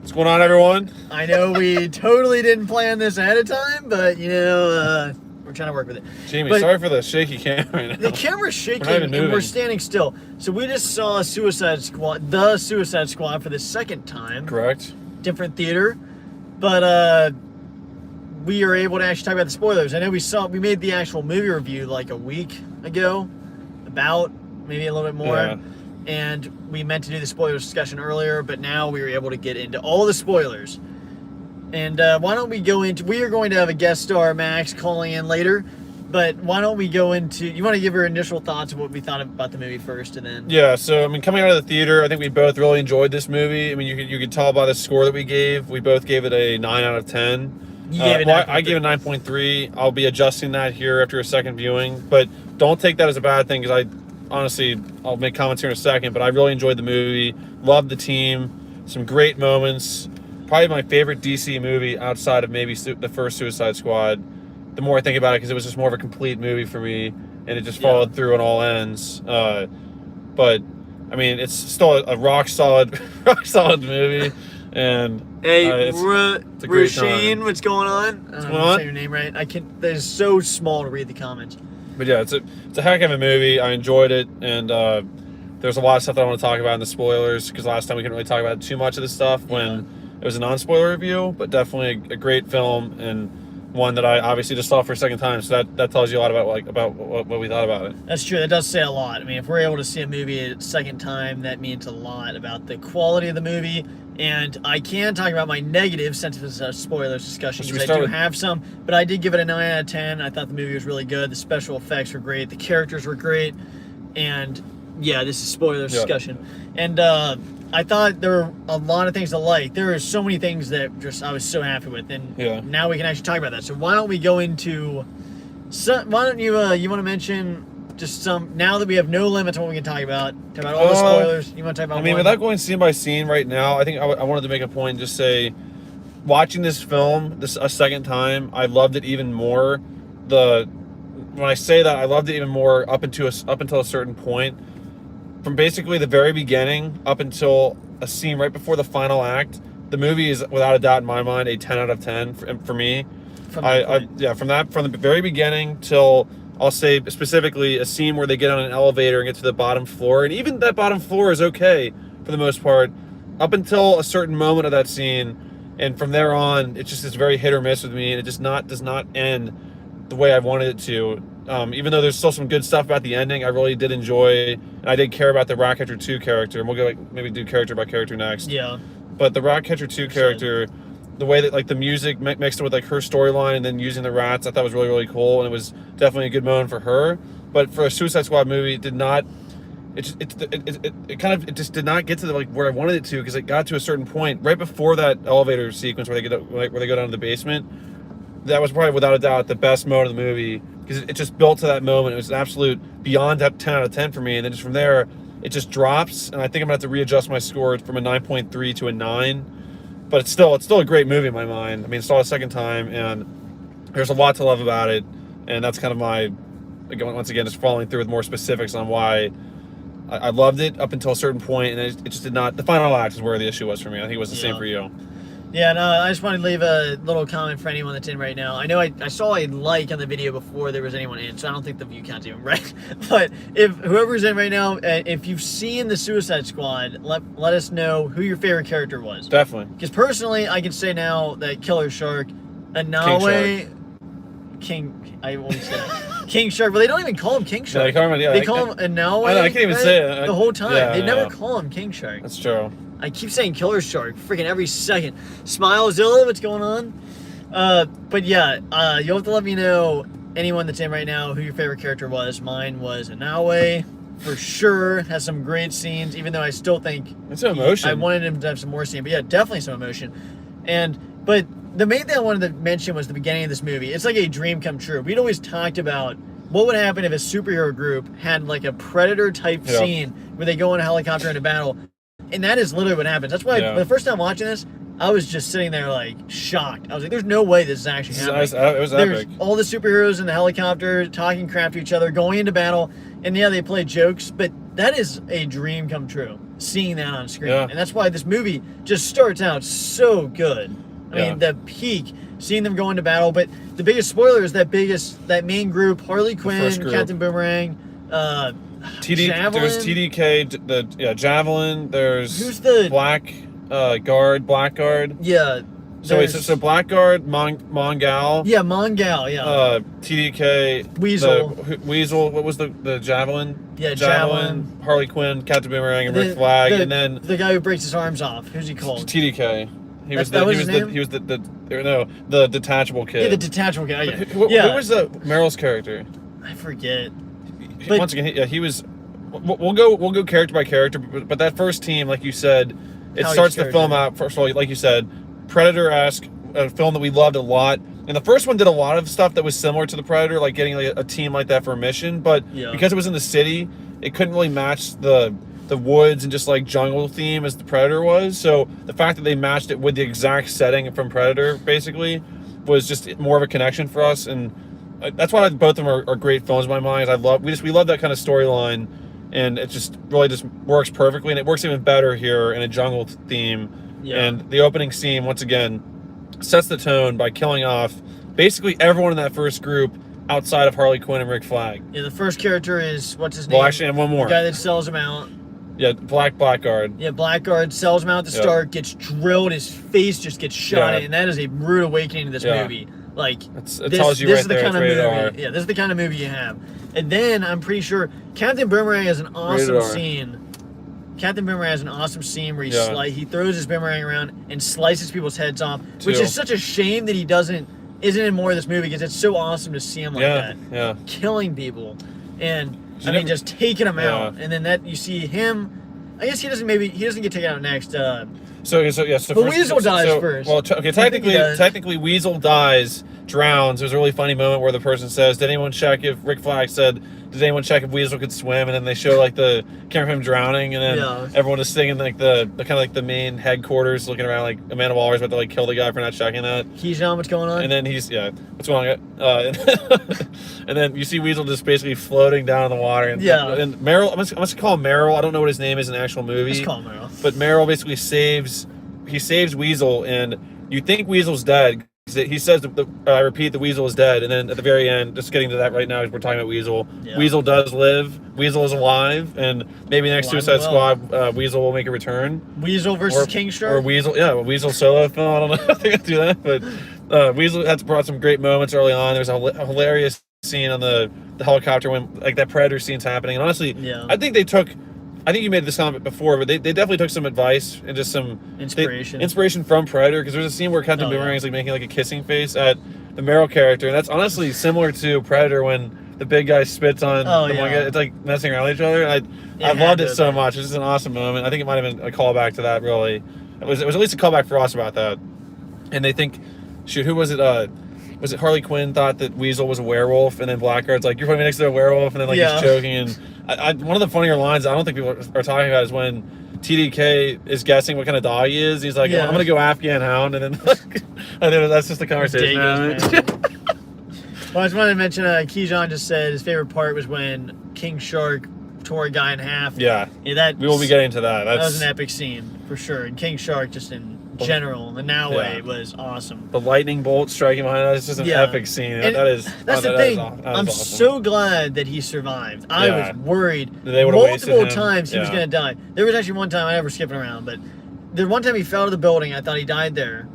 What's going on, everyone? I know we totally didn't plan this ahead of time, but we're trying to work with it. Jamie, sorry for the shaky camera right now. The camera's shaking and we're standing still. So we just saw the Suicide Squad for the second time. Correct. Different theater. But we are able to actually talk about the spoilers. I know we made the actual movie review like a week ago, about maybe a little bit more. Yeah. And we meant to do the spoilers discussion earlier, but now we were able to get into all the spoilers. And why don't we go into... We are going to have a guest star, Max, calling in later. But why don't we go into... You want to give your initial thoughts of what we thought about the movie first, and then... Yeah, so, coming out of the theater, I think we both really enjoyed this movie. You could tell by the score that we gave. We both gave it a 9 out of 10. You gave it 9.3. I gave it 9.3. I'll be adjusting that here after a second viewing. But don't take that as a bad thing, because honestly, I'll make comments here in a second, but I really enjoyed the movie. Loved the team. Some great moments. Probably my favorite DC movie outside of maybe the first Suicide Squad. The more I think about it, because it was just more of a complete movie for me, and it just followed through on all ends. But it's still a rock solid movie. And hey, it's a great time. What's going on? What's going on? Say your name right. I can't. They're so small to read the comments. But yeah, it's a heck of a movie. I enjoyed it, and there's a lot of stuff that I want to talk about in the spoilers, because last time we couldn't really talk about too much of this stuff when it was a non-spoiler review, but definitely a great film, and one that I obviously just saw for a second time, so that tells you a lot about what we thought about it. That's true. That does say a lot. If we're able to see a movie a second time, that means a lot about the quality of the movie. And I can talk about my negatives since it's a spoilers discussion, because I do have some, but I did give it a 9 out of 10. I thought the movie was really good. The special effects were great. The characters were great. And yeah, this is spoilers discussion. And I thought there were a lot of things to like. There are so many things that I was so happy with. And now we can actually talk about that. So why don't we go into why don't you want to mention just some, now that we have no limits on what we can talk about all the spoilers. You want to talk about without going scene by scene right now, I think I wanted to make a point and just say, watching this film a second time, I loved it even more. When I say that, I loved it even more up until a certain point. From basically the very beginning up until a scene right before the final act, the movie is without a doubt in my mind a 10 out of 10 for me. From the very beginning till, I'll say specifically, a scene where they get on an elevator and get to the bottom floor, and even that bottom floor is okay for the most part, up until a certain moment of that scene, and from there on, it's very hit or miss with me, and it just does not end the way I wanted it to. Even though there's still some good stuff about the ending, I really did enjoy, and I did care about the Ratcatcher 2 character, and we'll go maybe do character by character next. Yeah. But the Ratcatcher 2 character, the way that the music mixed it with her storyline and then using the rats, I thought was really, really cool, and it was definitely a good moment for her. But for a Suicide Squad movie, it did not. It just did not get to where I wanted it to, because it got to a certain point right before that elevator sequence where they go down to the basement. That was probably without a doubt the best moment of the movie, because it just built to that moment. It was an absolute beyond 10 out of 10 for me, and then just from there it just drops, and I think I'm gonna have to readjust my score from a 9.3 to a 9. But it's still a great movie in my mind. I saw it a second time, and there's a lot to love about it. And that's kind of my, once again, just following through with more specifics on why I loved it up until a certain point, and it just did not. The final act is where the issue was for me. I think it was the same for you. Yeah, no, I just wanted to leave a little comment for anyone that's in right now. I know I saw a like on the video before there was anyone in, so I don't think the view count's even right. But if whoever's in right now, if you've seen the Suicide Squad, let us know who your favorite character was. Definitely. Because personally, I can say now that Killer Shark, Anawe, I always say that. King Shark, but they don't even call him King Shark. They call him Anawe. I can't even say it. The whole time. Yeah, they never call him King Shark. That's true. I keep saying Killer Shark freaking every second. Smilezilla, what's going on? But yeah, you'll have to let me know, anyone that's in right now, who your favorite character was. Mine was Anawe, for sure. Has some great scenes, even though I still think it's some emotion. I wanted him to have some more scenes, but yeah, definitely some emotion. But the main thing I wanted to mention was the beginning of this movie. It's like a dream come true. We'd always talked about what would happen if a superhero group had like a Predator type scene where they go in a helicopter into battle. And that is literally what happens. That's why the first time watching this, I was just sitting there like shocked. I was like, there's no way this is actually happening. It was epic. All the superheroes in the helicopter talking crap to each other, going into battle. And yeah, they play jokes, but that is a dream come true. seeing that on screen. Yeah. And that's why this movie just starts out so good. I mean, the peak, seeing them go into battle. But the biggest spoiler is that main group, Harley Quinn, Captain Boomerang, Javelin. There's TDK, Javelin. There's who's the Blackguard. Yeah. So Blackguard, Mongal. Yeah, Mongal. Yeah. TDK. Weasel. What was the Javelin? Yeah, Javelin. Harley Quinn, Captain Boomerang, and Rick Flag, and then the guy who breaks his arms off. Who's he called? TDK. He was the detachable kid. Yeah, the detachable kid. Who was Meryl's character? I forget. But once again, he was. We'll go character by character, but that first team, like you said, it starts the film out. First of all, like you said, Predator-esque, a film that we loved a lot. And the first one did a lot of stuff that was similar to the Predator, like getting a team like that for a mission. But because it was in the city, it couldn't really match the woods and just like jungle theme as the Predator was. So the fact that they matched it with the exact setting from Predator basically was just more of a connection for us. And that's why both of them are great films in my mind. We love that kind of storyline, and it just really just works perfectly. And it works even better here in a jungle theme. Yeah. And the opening scene, once again, sets the tone by killing off basically everyone in that first group outside of Harley Quinn and Rick Flag. Yeah, the first character is, what's his name? Well, actually, and one more. The guy that sells him out. Yeah, Blackguard. Yeah, Blackguard sells him out at the start, gets drilled, his face just gets shot at, and that is a rude awakening to this movie. Like, it tells you right there, it's rated R. Yeah, this is the kind of movie you have. And then, I'm pretty sure, Captain Boomerang has an awesome scene. Captain Boomerang has an awesome scene where he throws his boomerang around and slices people's heads off, which is such a shame that he isn't in more of this movie, because it's so awesome to see him like that. Yeah. Killing people. And just taking them out. And then you see him. I guess he doesn't get taken out next. But Weasel dies first. Well, technically Weasel dies, drowns. There's a really funny moment where the person says, "Did anyone check if Rick Flag said, did anyone check if Weasel could swim?" And then they show like the camera of him drowning, and then everyone is sitting in like the kind of like the main headquarters, looking around like Amanda Waller's about to like kill the guy for not checking that. Keijon, what's going on? And then what's going on? And then you see Weasel just basically floating down in the water. And Meryl, I'm gonna call him Meryl. I don't know what his name is in the actual movie. Let's call him Meryl. But Meryl basically saves Weasel, and you think Weasel's dead. He says, I repeat, the Weasel is dead. And then at the very end, just getting to that right now, as we're talking about Weasel, Weasel does live. Weasel is alive. And maybe next Suicide Squad, Weasel will make a return. Weasel versus King Shark? Or Weasel solo film. I don't know if they're going to do that. But Weasel has brought some great moments early on. There's a hilarious scene on the helicopter when like that Predator scene's happening. And honestly, I think you made this comment before, but they definitely took some advice and just some inspiration from Predator, because there's a scene where Captain Boomerang is like making like a kissing face at the Meryl character, and that's honestly similar to Predator when the big guy spits on the one guy. It's like messing around with each other. I loved it so much. It's just an awesome moment. I think it might have been a callback to that. Really, it was at least a callback for us about that. And they think, who was it? Was it Harley Quinn thought that Weasel was a werewolf, and then Blackguard's like, "You're putting me next to a werewolf," and then like he's choking. And one of the funnier lines I don't think people are talking about is when TDK is guessing what kind of dog he is. He's like, "I'm gonna go Afghan Hound," and then that's just the conversation. Well, I just wanted to mention, Keijon just said his favorite part was when King Shark tore a guy in half. Yeah, we will be getting to that. That was an epic scene for sure. And King Shark just in general, the now way was awesome. The lightning bolt striking behind us is just an epic scene. And that's the thing. I'm so glad that he survived. I was worried multiple times he was going to die. There was actually one time, I never skipping around, but the one time he fell to the building, I thought he died there.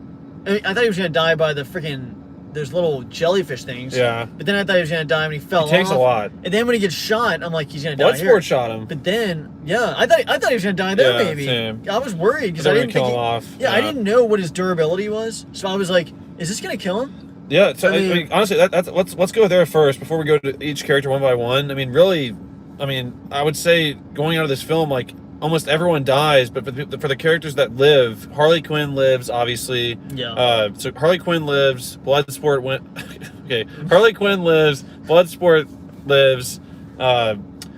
I thought he was going to die by the freaking, there's little jellyfish things. Yeah. But then I thought he was going to die when he fell off. It takes a lot. And then when he gets shot, I'm like, he's going to die here. Bloodsport shot him. But then, I thought he was going to die there, maybe. Same. I was worried because I didn't think kill him off. I didn't know what his durability was. So I was like, is this going to kill him? Yeah. So I mean, honestly, let's go there first before we go to each character one by one. I mean, really, I would say going out of this film, like, almost everyone dies, but for the characters that live, Harley Quinn lives, obviously. Yeah. So Harley Quinn lives. Bloodsport went. Okay. Harley Quinn lives. Bloodsport lives.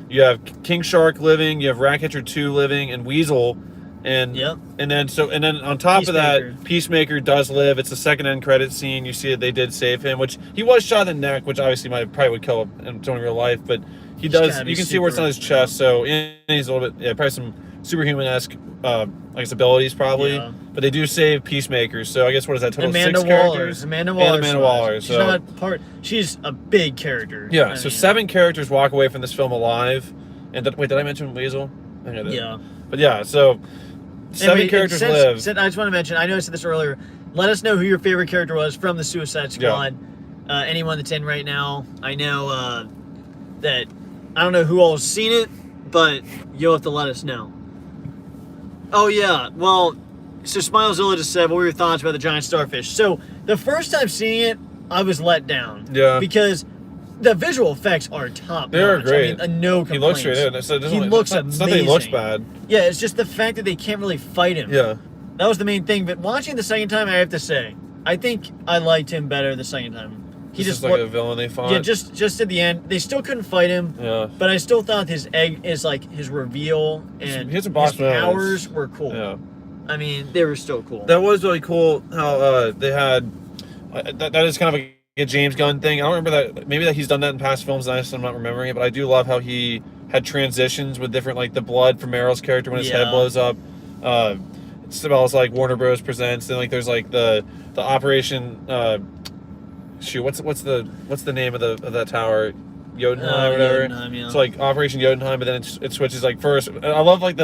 You have King Shark living. You have Ratcatcher 2 living, and Weasel. And then on top of that, Peacemaker does live. It's the second end credit scene. You see that they did save him, which he was shot in the neck, which obviously probably would kill him in real life, but he does. You can see where it's on his chest, so he's a little bit, probably some superhuman-esque, I guess, abilities probably. Yeah. But they do save Peacemakers, so I guess what is that total? Amanda 6 Waller. characters? Amanda Waller. Amanda Waller. She's not part. She's a big character. Yeah. So 7 characters walk away from this film alive. And wait, did I mention Weasel? I think I did. Yeah. But yeah, so 7 characters live. I just want to mention. I know I said this earlier. Let us know who your favorite character was from the Suicide Squad. Yeah. Anyone that's in right now. I know that I don't know who all has seen it, but you'll have to let us know. Oh yeah. Well. So Smilezilla just said, what were your thoughts about the giant starfish? So the first time seeing it, I was let down. Yeah. Because the visual effects are top. They are great. I mean, no complaints. He looks great. He looks amazing. It's not that he looks bad. Yeah, it's just the fact that they can't really fight him. Yeah. That was the main thing. But watching the second time, I have to say, I think I liked him better the second time. He just like a villain they fought. Yeah, just at the end, they still couldn't fight him. Yeah. But I still thought his reveal and his powers were cool. Yeah. I mean, they were still cool. That was really cool how they had... that is kind of a James Gunn thing. I don't remember that. Maybe that he's done that in past films, and I'm not remembering it, but I do love how he had transitions with different, like, the blood from Meryl's character when his head blows up. It smells like Warner Bros. Presents, and, like, there's, like, the Operation... what's the name of that tower? Jotunheim or whatever. Jotunheim, yeah. So like Operation Jotunheim, but then it switches like first. I love like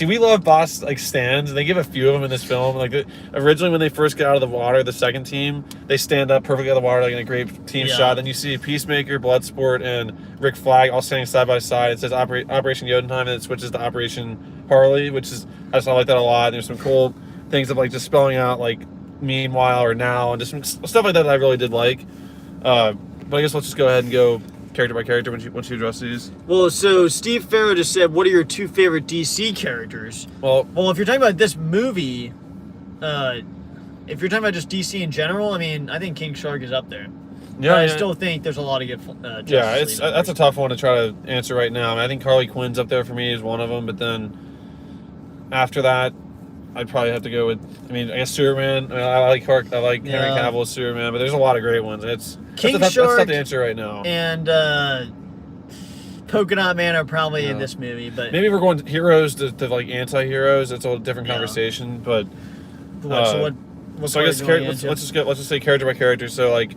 we love boss like stands, and they give a few of them in this film. Like originally when they first get out of the water, the second team they stand up perfectly out of the water like in a great team shot. Then you see Peacemaker, Bloodsport, and Rick Flag all standing side by side. It says Operation Jotunheim, and it switches to Operation Harley, which is I like that a lot. There's some cool things of like just spelling out like meanwhile or now and just some stuff like that I really did like. But I guess let's just go ahead and go character by character once you address these. Well, so Steve Farrow just said, what are your 2 favorite DC characters? Well, if you're talking about this movie, if you're talking about just DC in general, I mean, I think King Shark is up there. Yeah, I still think there's a lot of good that's a tough one to try to answer right now. I mean, I think Harley Quinn's up there for me as one of them, but then after that, I'd probably have to go with. I mean, I guess Superman. I mean, I like Henry Cavill as Superman, but there's a lot of great ones. That's tough to answer right now. And Polka Dot Man are probably in this movie, but maybe we're going heroes to like anti-heroes. It's a different conversation. But so I guess let's just say character by character. So like,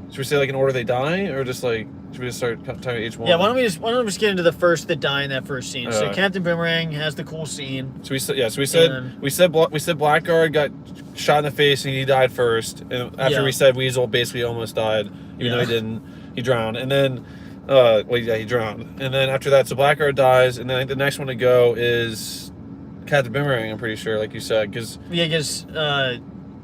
should we say like in order they die, or just like should we just start talking about each one? Yeah, why don't we just get into the first that die in that first scene? So Captain Boomerang has the cool scene. So we said Blackguard got shot in the face and he died first, and after we said Weasel basically almost died, even though he didn't, he drowned, and then he drowned, and then after that, so Blackguard dies, and then I think the next one to go is Captain Boomerang. I'm pretty sure, like you said, because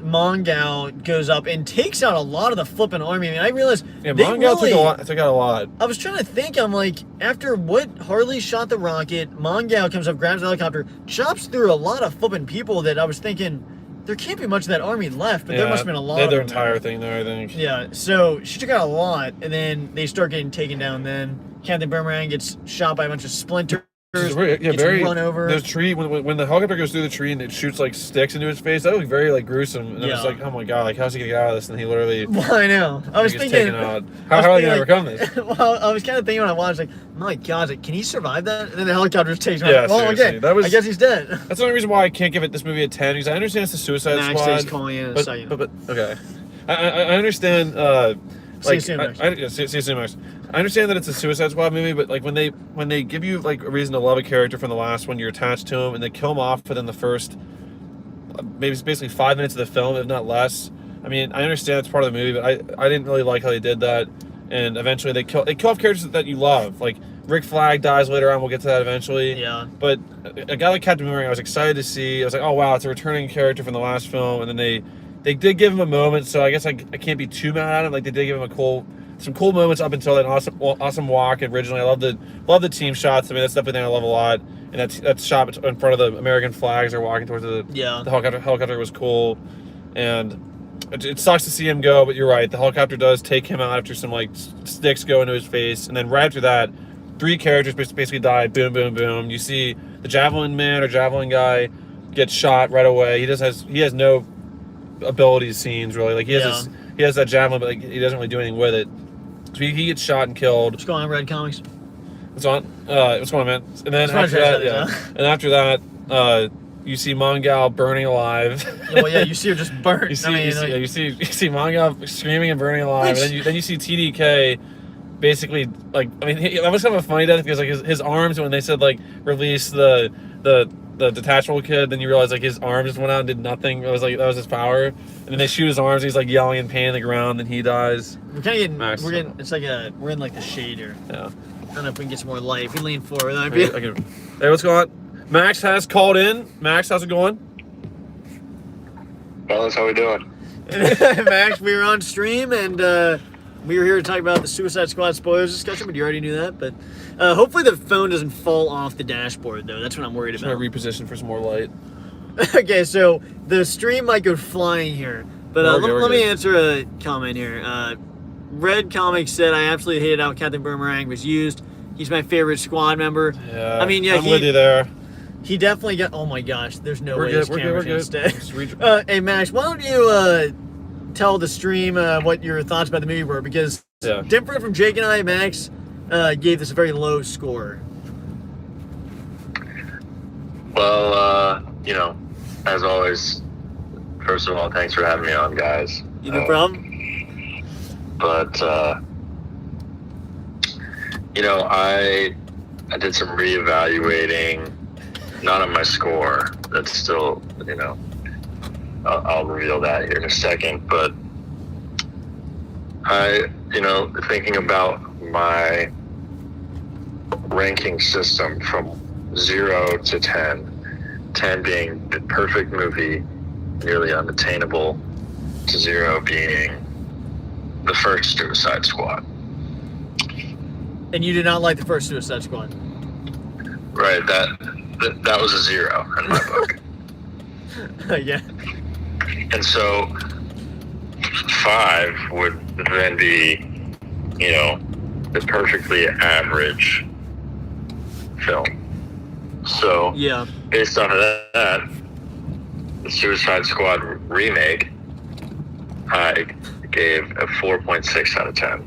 Mongal goes up and takes out a lot of the flipping army. I mean, I realized Mongal took out a lot. I was trying to think. I'm like, after what Harley shot the rocket, Mongal comes up, grabs the helicopter, chops through a lot of flipping people. That I was thinking there can't be much of that army left, but there must have been a lot. They had their entire thing there, I think. Yeah, so she took out a lot, and then they start getting taken down. Then Captain Boomerang gets shot by a bunch of splinters. Run over. There's tree when the helicopter goes through the tree and it shoots like sticks into his face. That looked very like gruesome. And I was like, oh my god, like how's he gonna get out of this? And he literally. Well, I know. I was thinking. How are they gonna overcome this? Well, I was kind of thinking when I watched, like, my god, like, can he survive that? And then the helicopter takes him. Yeah, well, seriously. Okay, I guess he's dead. That's the only reason why I can't give this movie a 10 because I understand it's a Suicide Squad. Calling in but okay, I understand. See you soon, Max. See you soon, Max. I understand that it's a Suicide Squad movie, but like when they give you like a reason to love a character from the last one, you're attached to him, and they kill him off within the first maybe it's basically 5 minutes of the film, if not less. I mean, I understand it's part of the movie, but I didn't really like how they did that. And eventually they kill off characters that you love. Like Rick Flag dies later on. We'll get to that eventually. Yeah. But a guy like Captain Boomerang, I was excited to see. I was like, oh wow, it's a returning character from the last film, and then they did give him a moment, so I guess I can't be too mad at him. Like they did give him some cool moments up until that awesome walk. Originally, I love the team shots. I mean, that's definitely thing I love a lot. And that shot in front of the American flags. They're walking towards the helicopter was cool, and it sucks to see him go. But you're right, the helicopter does take him out after some like sticks go into his face, and then right after that, 3 characters basically die. Boom, boom, boom. You see the Javelin Man or Javelin guy get shot right away. He has no abilities scenes really. Like he has that javelin, but like he doesn't really do anything with it. So he gets shot and killed. What's going on, Red Comics? It's on. What's going on, man? And then after that, you see Mongal burning alive. Well, yeah, you see her just burnt. you see Mongal screaming and burning alive, and then you see TDK. Basically, like, I mean, that was kind of a funny death because like his arms, when they said like release the detachable kid, then you realize like his arms just went out and did nothing. It was like that was his power, and then they shoot his arms. He's like yelling in pain on the ground, and he dies. We're kind of getting, it's like we're in like the shade here. Yeah. I don't know if we can get some more light. If we lean forward, that'd be. Hey, what's going on? Max has called in. Max, how's it going? Fellas, how we doing? Max, we were on stream and we were here to talk about the Suicide Squad spoilers discussion, but you already knew that. But hopefully the phone doesn't fall off the dashboard, though. That's what I'm worried about. I'm going to reposition for some more light. Okay, so the stream might go flying here. But let me answer a comment here. Red Comics said, I absolutely hated how Captain Boomerang was used. He's my favorite squad member. Yeah, I mean, yeah, I'm with you there. He definitely got... Oh, my gosh. There's no way this camera's going to stay. Hey, Max, why don't you... tell the stream what your thoughts about the movie were, because different from Jake and I, Max gave this a very low score. Well, you know, as always, first of all, thanks for having me on, guys. No problem. But you know, I did some reevaluating, not on my score. That's still, you know, I'll reveal that here in a second, but you know, thinking about my ranking system from 0 to 10, 10 being the perfect movie, nearly unattainable, to 0 being the first Suicide Squad. And you did not like the first Suicide Squad? Right, that was a 0 in my book. Yeah. And so 5 would then be, you know, the perfectly average film. So, based on that, the Suicide Squad remake, I gave a 4.6 out of 10.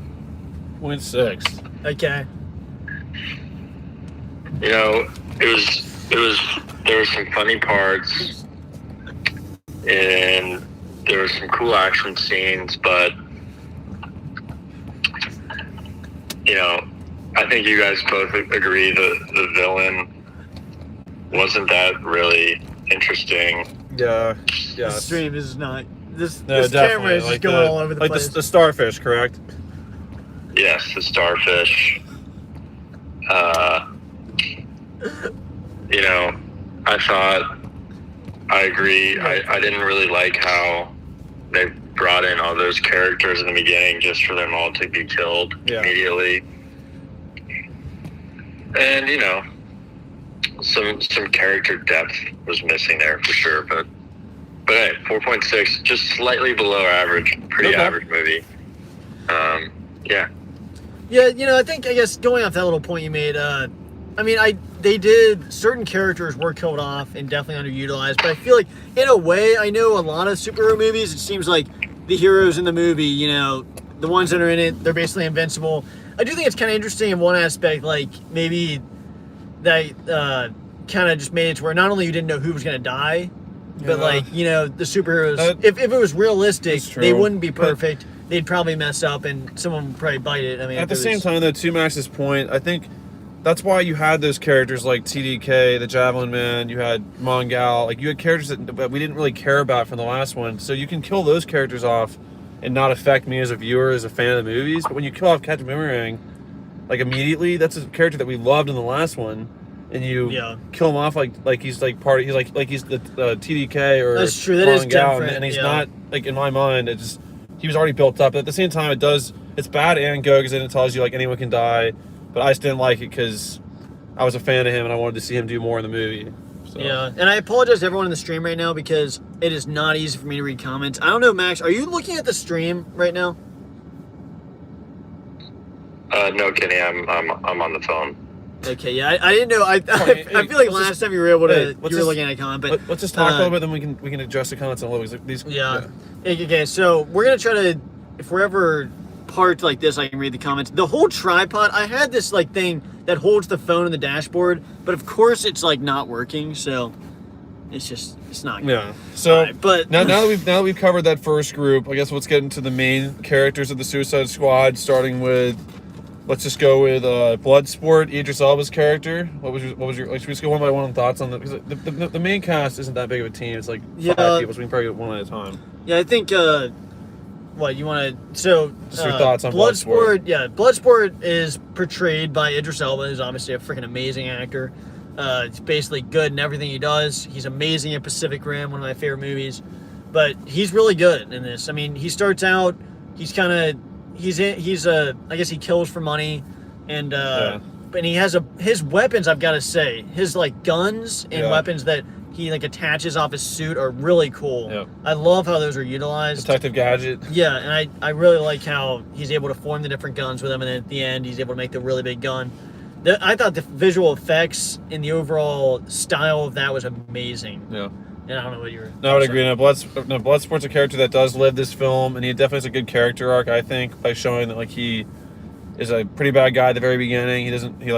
0.6. Okay. You know, there were some funny parts, and there were some cool action scenes, but, you know, I think you guys both agree that the villain wasn't that really interesting. Yeah. The stream is not. This camera is just going all over the place. Like the starfish, correct? Yes, the starfish. You know, I agree. I didn't really like how they brought in all those characters in the beginning just for them all to be killed immediately. And, you know, some character depth was missing there for sure. But hey, 4.6, just slightly below average. Pretty average movie. Yeah. Yeah, you know, I guess going off that little point you made, I mean, they did, certain characters were killed off and definitely underutilized, but I feel like, in a way, I know a lot of superhero movies, it seems like the heroes in the movie, you know, the ones that are in it, they're basically invincible. I do think it's kind of interesting in one aspect, like, maybe that kind of just made it to where not only you didn't know who was going to die, but, like, you know, the superheroes, if it was realistic, they wouldn't be perfect. They'd probably mess up and someone would probably bite it. I mean, at the same time, though, to Max's point, I think that's why you had those characters like TDK, the Javelin Man, you had Mongal, like you had characters that we didn't really care about from the last one. So you can kill those characters off and not affect me as a viewer, as a fan of the movies. But when you kill off Captain Boomerang, like immediately, that's a character that we loved in the last one, and you kill him off like he's like part of, he's the TDK or that's true. That is different, and he's not, like, in my mind, it just, he was already built up. But at the same time, it's bad and good because then it tells you like anyone can die. But I just didn't like it because I was a fan of him and I wanted to see him do more in the movie. So. Yeah, and I apologize to everyone in the stream right now because it is not easy for me to read comments. I don't know, Max, are you looking at the stream right now? No, Kenny, I'm on the phone. Okay, yeah, I didn't know. I feel like last time you were able to, you were looking at a comment, but let's just talk a little bit, then we can address the comments a little bit. Okay, so we're gonna try to, if we're ever part like this, I can read the comments. The whole tripod, I had this like thing that holds the phone in the dashboard, but of course it's like not working, so it's not good. Yeah. So right, but now that we've covered that first group, I guess let's get into the main characters of the Suicide Squad, starting with, let's just go with Bloodsport, Idris Elba's character. What was your like, should we just go one by one on thoughts on because the main cast isn't that big of a team. It's like 5 people, so we can probably get one at a time. Yeah, I think what you want to just your thoughts on Bloodsport. Yeah, Bloodsport is portrayed by Idris Elba, who's obviously a freaking amazing actor. He's basically good in everything he does. He's amazing in Pacific Rim, one of my favorite movies. But he's really good in this. I mean, he starts out, I guess he kills for money, and and he has his weapons. I've got to say, his like guns and weapons that he like attaches off his suit are really cool. Yeah. I love how those are utilized. Detective Gadget. Yeah, and I really like how he's able to form the different guns with them, and then at the end he's able to make the really big gun. I thought the visual effects and the overall style of that was amazing. Yeah. And I don't know what you were... No, I would agree. Bloodsport's a character that does live this film, and he definitely has a good character arc, I think, by showing that like he is a pretty bad guy at the very beginning. He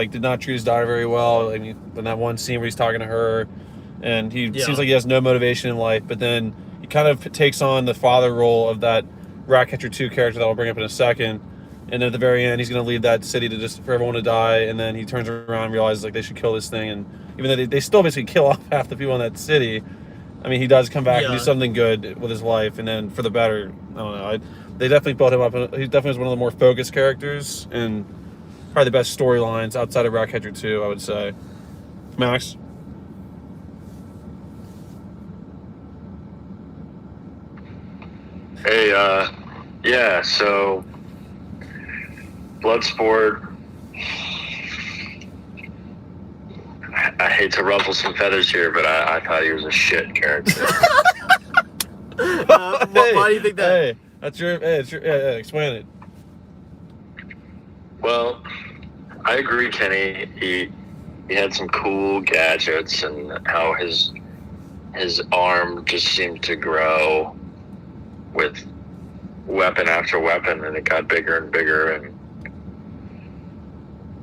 did not treat his daughter very well. I mean, in that one scene where he's talking to her, and he seems like he has no motivation in life, but then he kind of takes on the father role of that Ratcatcher 2 character that I'll bring up in a second. And at the very end, he's going to leave that city for everyone to die. And then he turns around and realizes like they should kill this thing. And even though they still basically kill off half the people in that city, I mean, he does come back and do something good with his life. And then for the better, I don't know. They definitely built him up. He definitely was one of the more focused characters and probably the best storylines outside of Ratcatcher 2, I would say. Max? Hey, yeah, so Bloodsport, I hate to ruffle some feathers here, but I thought he was a shit character. Why do you think that? Hey, that's your. Hey, it's your. Yeah, explain it. Well, I agree, Kenny. He had some cool gadgets, and how his arm just seemed to grow with weapon after weapon, and it got bigger and bigger, and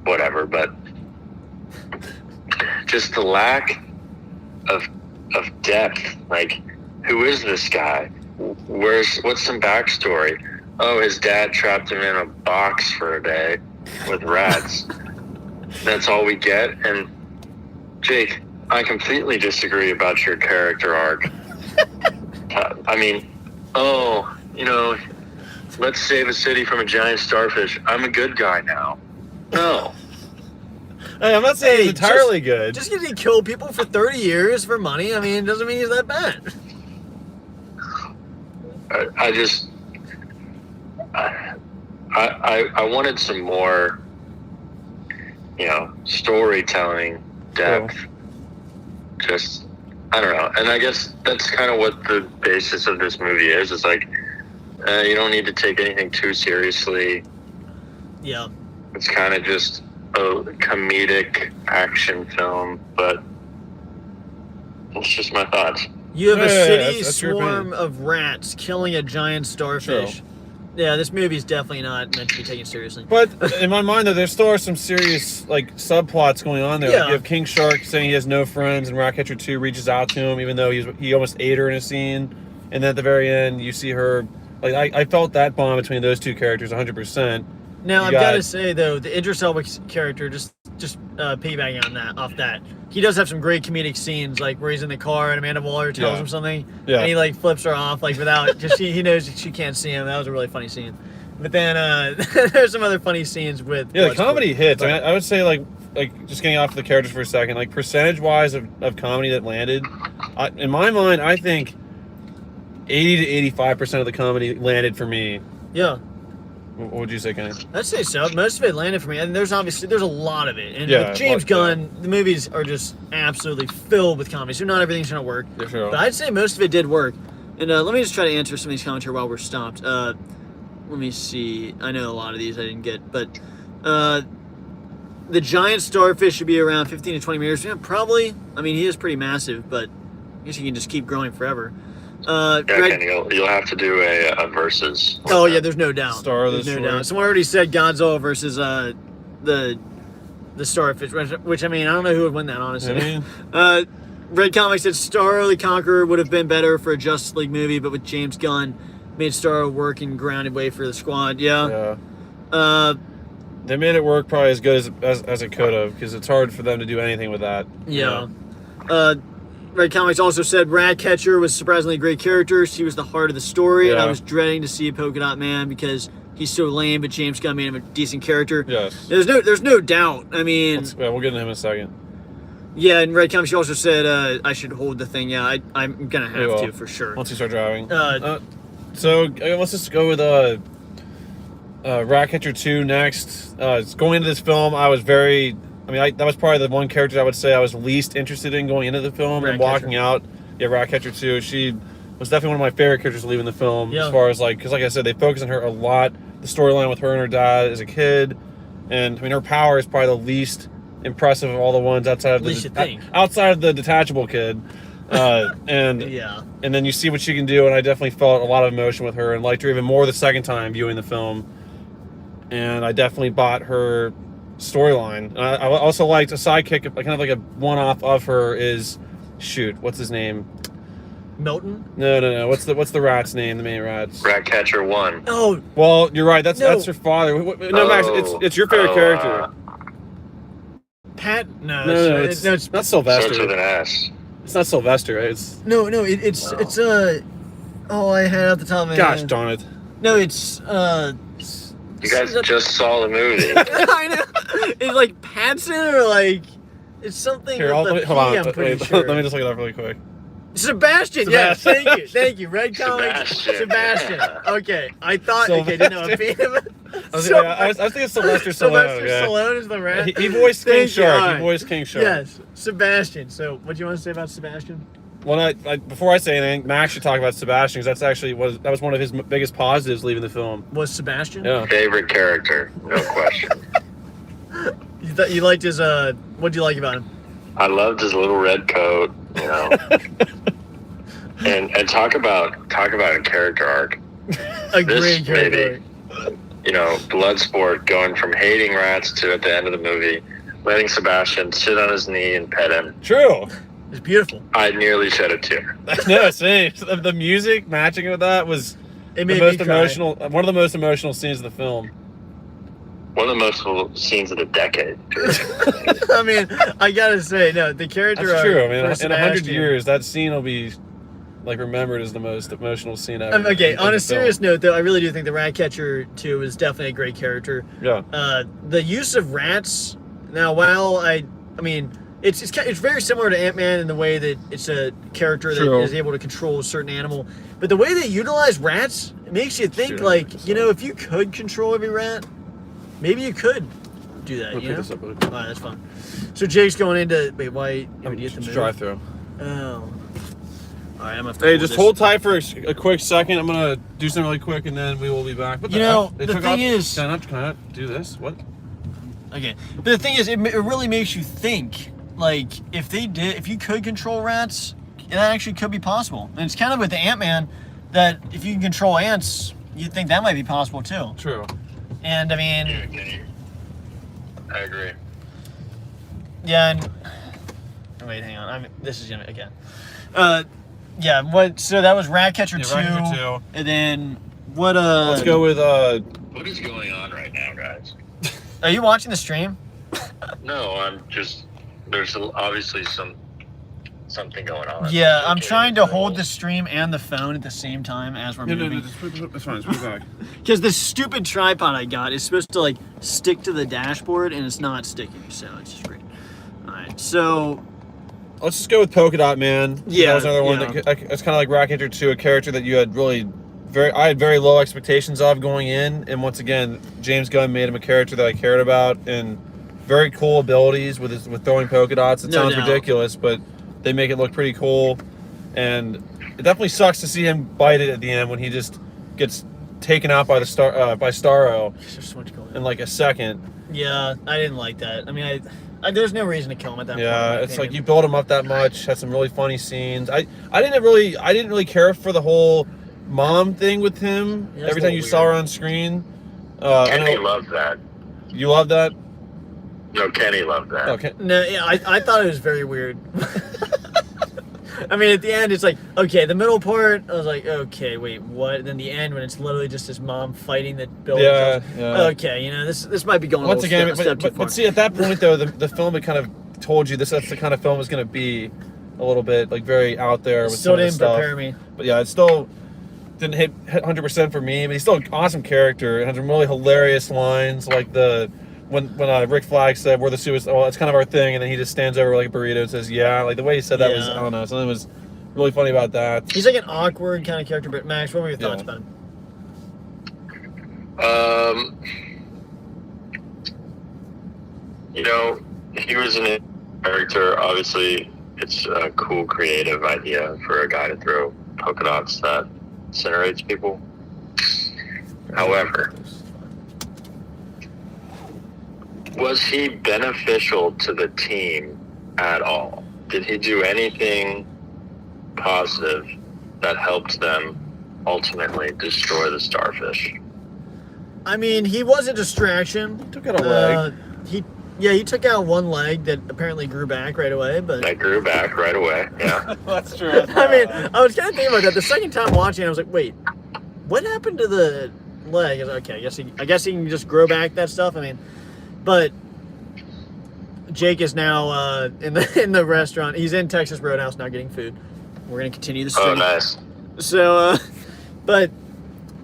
whatever. But just the lack of depth. Like, who is this guy? What's some backstory? Oh, his dad trapped him in a box for a day with rats. That's all we get. And Jake, I completely disagree about your character arc. I mean, let's save a city from a giant starfish. I'm a good guy now. No. Hey, I'm not saying he's entirely good. Just because he killed people for 30 years for money, I mean, doesn't mean he's that bad. I wanted some more, storytelling depth. Cool. Just, I don't know. And I guess that's kind of what the basis of this movie is. It's like, you don't need to take anything too seriously. Yeah. It's kind of just a comedic action film, but it's just my thoughts. You have a city swarm of rats killing a giant starfish. True. Yeah, this movie is definitely not meant to be taken seriously. But in my mind, though, there still are some serious subplots going on there. Yeah. Like, you have King Shark saying he has no friends, and Ratcatcher 2 reaches out to him, even though he almost ate her in a scene. And then at the very end, you see her. I felt that bond between those two characters 100%. Now, I've got to say, though, the Idris Elba character, just piggybacking off that, he does have some great comedic scenes, like where he's in the car and Amanda Waller tells him something, and he flips her off without he knows she can't see him. That was a really funny scene. But then there's some other funny scenes with the comedy hits. I mean, I would say just getting off the characters for a second, percentage wise of comedy that landed, in my mind, I think 80 to 85% of the comedy landed for me. Yeah. What would you say, Kenny? I'd say so. Most of it landed for me, and there's a lot of it. And with James Gunn, the movies are just absolutely filled with comedy, so not everything's going to work. Yeah, sure. But I'd say most of it did work. And let me just try to answer some of these comments here while we're stopped. Let me see. I know a lot of these I didn't get, but the giant starfish should be around 15 to 20 meters. Yeah, probably. I mean, he is pretty massive, but I guess he can just keep growing forever. Kenny, you'll have to do a versus. Oh yeah, there's no doubt. Star of the There's no doubt. Someone already said Godzilla versus the the Starfish, which I mean, I don't know who would win that, honestly. I mean, Red Comic said Starro the Conqueror would have been better for a Justice League movie, but with James Gunn, made Starro work in grounded way for the squad. Yeah. They made it work probably as good as it could have, because it's hard for them to do anything with that. Yeah. Red Comics also said Ratcatcher was surprisingly a great character. She was the heart of the story, and I was dreading to see Polka Dot Man because he's so lame, but James Gunn made him a decent character. Yes. There's no doubt. I mean, we'll get into him in a second. Yeah, and Red Comics also said I should hold the thing. Yeah, I'm gonna have to for sure. Once you start driving. So let's just go with Ratcatcher 2 next. Going into this film, that was probably the one character I would say I was least interested in going into the film and walking out. Yeah, Ratcatcher 2. She was definitely one of my favorite characters leaving the film. As far as because like I said, they focus on her a lot. The storyline with her and her dad as a kid, and I mean her power is probably the least impressive of all the ones outside of the detachable kid. And then you see what she can do, and I definitely felt a lot of emotion with her and liked her even more the second time viewing the film. And I definitely bought her storyline. I also liked a sidekick, kind of like a one-off of her is, what's his name? Milton? No. What's the rat's name? The main rat's Ratcatcher 1. Oh, well, you're right. That's her father. No, Max, it's your favorite character. Pat? No, it's not Sylvester. Starts with an S. It's not Sylvester, right? It's I had at the top of my Gosh head. darn it. No, it's You guys just saw the movie. I know. It's like Patson or like it's something. Here, hold on. Let me just look it up really quick. Sebastian. Yes, thank you. Red Comics. Sebastian. Okay, I thought. Okay, didn't know. I was thinking Sylvester Stallone. Sylvester Stallone is the rat. He voiced King Shark. He voiced King Shark. Yes, Sebastian. So, what do you want to say about Sebastian? Well, before I say anything, Max should talk about Sebastian, because that's actually that was one of his biggest positives leaving the film. Was Sebastian? Yeah. Favorite character, no question. You liked his what do you like about him? I loved his little red coat, and talk about a character arc. A great character arc. Bloodsport, going from hating rats to at the end of the movie, letting Sebastian sit on his knee and pet him. True. It's beautiful. I nearly shed a tear. No, same. The music matching with that was one of the most emotional scenes of the film. One of the most emotional scenes of the decade. I mean, I gotta say, no, the character. That's true. I mean, in 100 years, that scene will be remembered as the most emotional scene ever. Okay, on a serious note, though, I really do think the Ratcatcher 2 is definitely a great character. Yeah. The use of rats. Now, while I mean. It's very similar to Ant-Man in the way that it's a character that is able to control a certain animal. But the way they utilize rats, it makes you think, if you could control every rat, maybe you could do that, This up, All right, that's fine. So Jake's going into... Wait, why... drive-through. Oh. All right, I'm going to Hey, just hold tight for a quick second. I'm going to do something really quick, and then we will be back. The thing is... Can I not do this? What? Okay. But the thing is, it really makes you think... if you could control rats, that actually could be possible. And it's kind of with the Ant-Man that if you can control ants, you'd think that might be possible too. True. And I mean... I agree. Yeah, and... Wait, hang on. This is gonna... Again. So that was Ratcatcher 2. Ratcatcher 2. And then... What, Let's go with, What is going on right now, guys? Are you watching the stream? No, I'm just... There's obviously something going on. Yeah, I'm trying to hold the stream and the phone at the same time as we're moving. No, that's fine. Just put it back. Because the stupid tripod I got is supposed to stick to the dashboard, and it's not sticking, so it's just great. All right, so let's just go with Polka Dot Man. Yeah, that was another one. It's kind of like Ratcatcher 2, a character that you had I had very low expectations of going in, and once again, James Gunn made him a character that I cared about, and very cool abilities with throwing polka dots. It sounds ridiculous, but they make it look pretty cool. And it definitely sucks to see him bite it at the end when he just gets taken out by Starro in a second. Yeah, I didn't like that. I mean, there's no reason to kill him at that point. Yeah, it's like you build him up that much. Had some really funny scenes. I didn't really care for the whole mom thing with him. Every time you saw her on screen. I loved that. You loved that? No, Kenny loved that. Okay. No, yeah, I thought it was very weird. I mean, at the end, it's like, okay, the middle part, I was like, okay, wait, what? And then the end, when it's literally just his mom fighting the building. Yeah. Okay, this might be going Once a again, little step too far. but see, at that point though, the film had kind of told you that's the kind of film it's going to be, a little bit like very out there with still some of the didn't stuff. prepare me. But yeah, it still didn't hit 100% for me. But he's still an awesome character. It has some really hilarious lines, like when Rick Flag said, "We're the suicide." Well, it's kind of our thing, and then he just stands over like a burrito and says, "Yeah." Like the way he said that was, I don't know, something was really funny about that. He's like an awkward kind of character. But Max, what were your thoughts about him? He was an character. Obviously, it's a cool, creative idea for a guy to throw polka dots that incinerates people. However, was he beneficial to the team at all? Did he do anything positive that helped them ultimately destroy the starfish? I mean, he was a distraction. He took out a leg. He took out one leg that apparently grew back right away. But That grew back right away, yeah. That's true. I mean, I was kind of thinking about that the second time watching. I was like, wait, what happened to the leg? I was like, okay, I guess he can just grow back that stuff. I mean, but Jake is now in the restaurant. He's in Texas Roadhouse now getting food. We're gonna continue the streak. Oh, nice. So, but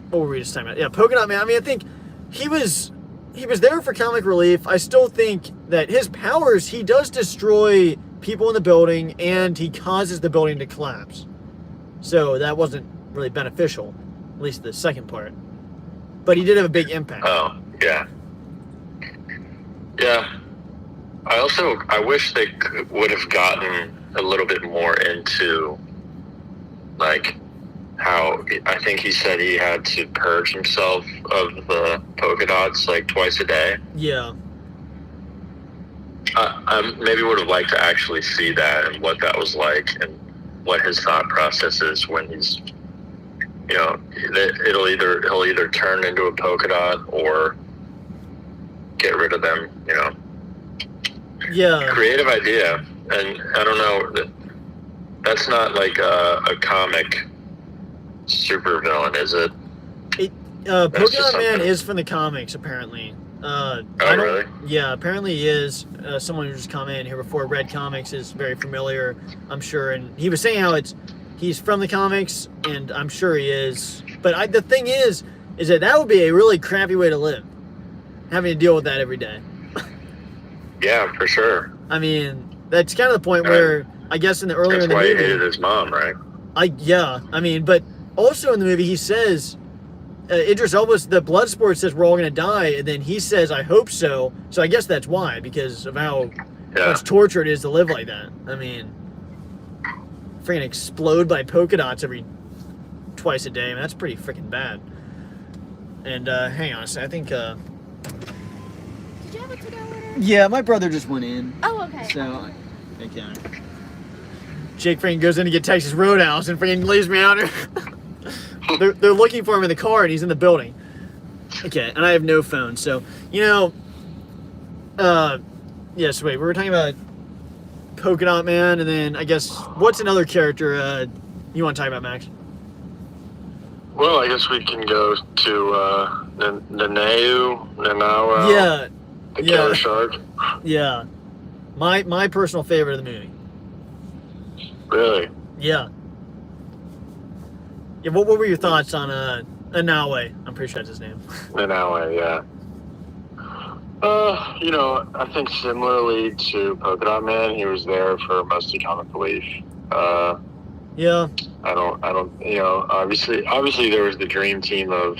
what were we just talking about? Yeah, Polka Dot Man. I mean, I think he was there for comic relief. I still think that his powers, he does destroy people in the building and he causes the building to collapse. So that wasn't really beneficial, at least the second part. But he did have a big impact. Oh, yeah. Yeah. I wish they would have gotten a little bit more into, like, how I think he said he had to purge himself of the polka dots like twice a day. Yeah. I maybe would have liked to actually see that and what that was like and what his thought process is when he's, he'll either turn into a polka dot or get rid of them, Yeah. Creative idea. And I don't know, that's not like a comic super villain, is it? Polka Dot Man is from the comics, apparently. Really? Yeah, apparently he is. Someone who just commented here before, read comics, is very familiar, I'm sure. And he was saying how he's from the comics, and I'm sure he is. But the thing is that would be a really crappy way to live, having to deal with that every day. Yeah, for sure. I mean, that's kind of the point where, I guess That's in the why movie, he hated his mom, right? but also in the movie he says, Idris Elba's, the Bloodsport says we're all going to die, and then he says, I hope so. So I guess that's why, because of how much torture it is to live like that. I mean, freaking explode by polka dots twice a day. I mean, that's pretty freaking bad. And hang on a second, I think... Did you have a to-go order? Yeah, my brother just went in. Oh, okay. So, okay. Jake freaking goes in to get Texas Roadhouse and freaking leaves me out here. They're looking for him in the car and he's in the building. Okay, and I have no phone, so so wait, we were talking about Polka Dot Man, and then I guess what's another character you want to talk about, Max? Well, I guess we can go to Nanawa. Yeah. The killer shark. Yeah. My personal favorite of the movie. Really? Yeah. Yeah, what were your thoughts on Anawe? I'm pretty sure that's his name. Nanawa, yeah. I think similarly to Polka Dot Man, he was there for mostly comic relief. Yeah. I don't, obviously there was the dream team of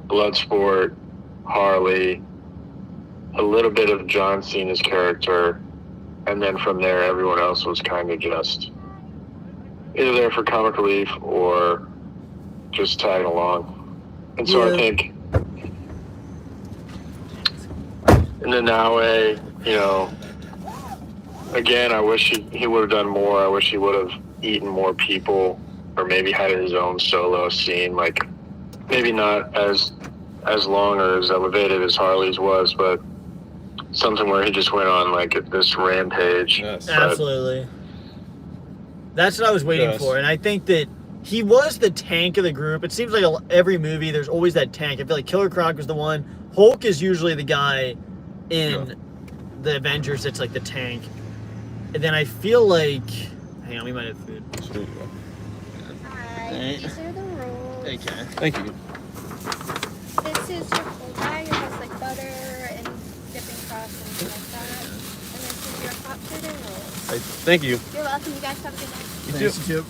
Bloodsport, Harley, a little bit of John Cena's character, and then from there, everyone else was kind of just either there for comic relief or just tagging along. And so I think in the Naue, again, I wish he would have done more. I wish he would have eaten more people, or maybe had his own solo scene, like maybe not as long or as elevated as Harley's was, but something where he just went on like this rampage. Yes. Absolutely. That's what I was waiting for, and I think that he was the tank of the group. It seems like every movie, there's always that tank. I feel like Killer Croc was the one. Hulk is usually the guy in the Avengers that's like the tank. And then I feel like... Hang on, we might have food. Hi, these are the rules. Okay. Thank you. This is your full bag. It has like butter and dipping sauce and stuff like that. And this is your hot food and rolls. Thank you. You're welcome. You guys have a good night. You Thanks, too.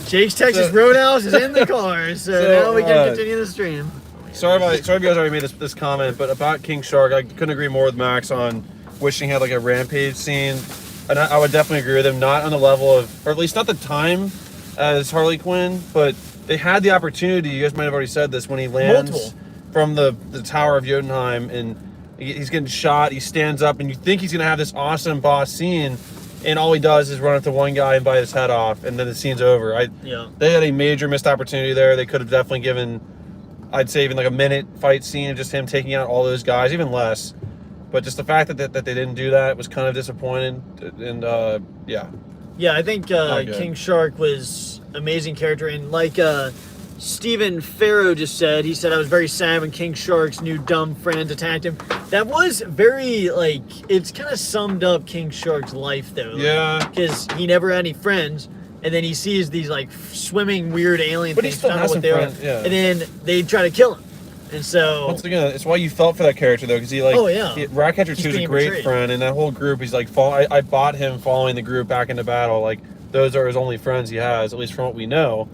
Jake's Texas Roadhouse is in the car, so now we can continue the stream. Sorry if you guys already made this comment, but about King Shark, I couldn't agree more with Max on wishing he had like a rampage scene. And I would definitely agree with him, not on the level of, or at least not the time as Harley Quinn, but they had the opportunity, you guys might have already said this, when he lands from the Tower of Jotunheim and he's getting shot, he stands up and you think he's going to have this awesome boss scene, and all he does is run up to one guy and bite his head off, and then the scene's over. They had a major missed opportunity there. They could have definitely given, I'd say, even like a minute fight scene of just him taking out all those guys, even less. But just the fact that they didn't do that was kind of disappointing. And yeah. Yeah, I think King Shark was amazing character, and like Stephen Farrow just said, he said, I was very sad when King Shark's new dumb friends attacked him. That was very, like, it's kind of summed up King Shark's life, though. Yeah. Because he never had any friends, and then he sees these, like, swimming weird alien but things. He still has some friends, and then they try to kill him. And so... Once again, it's why you felt for that character, though, because he, like... Ratcatcher 2 is a great friend, and that whole group, he's, like, I bought him following the group back into battle. Like, those are his only friends he has, at least from what we know.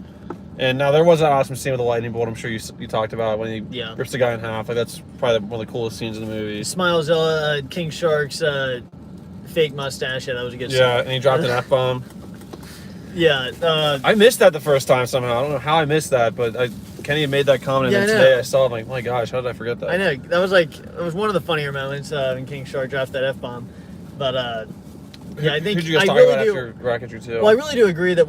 And now there was that awesome scene with the lightning bolt. I'm sure you talked about when he rips the guy in half. Like that's probably one of the coolest scenes in the movie. Smiles, King Shark's fake mustache. Yeah, that was a good scene. Yeah, and he dropped an F-bomb. Yeah. I missed that the first time somehow. I don't know how I missed that, but Kenny had made that comment, and then today I saw it. I'm like, my gosh, how did I forget that? I know. That was like, it was one of the funnier moments when King Shark dropped that F-bomb. But, yeah, I think who'd you guys talk about after Ratcatcher 2? Well, I really do agree that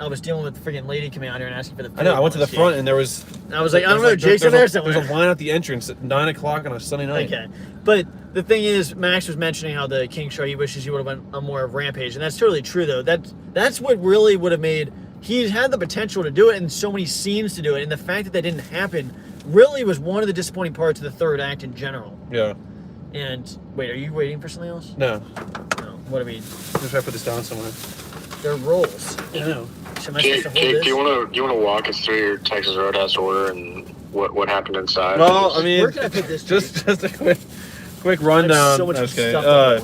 I was dealing with the freaking lady coming out here and asking for the food. I know, I went to the front and there was... I was like, I don't know, Jake's in there somewhere. There's a line at the entrance at 9 o'clock on a Sunday night. Okay. But the thing is, Max was mentioning how the King Shark, he wishes he would have went on more of Rampage, and that's totally true, though. That's what really would have made... He had the potential to do it and so many scenes to do it, and the fact that didn't happen really was one of the disappointing parts of the third act in general. Yeah. And, wait, are you waiting for something else? No. What do we? Just try to put this down somewhere. They're rolls. I know. Jake, do you want to walk us through your Texas Roadhouse order and what happened inside? Well, I mean, where can I put this? Just a quick rundown. So much okay. stuff.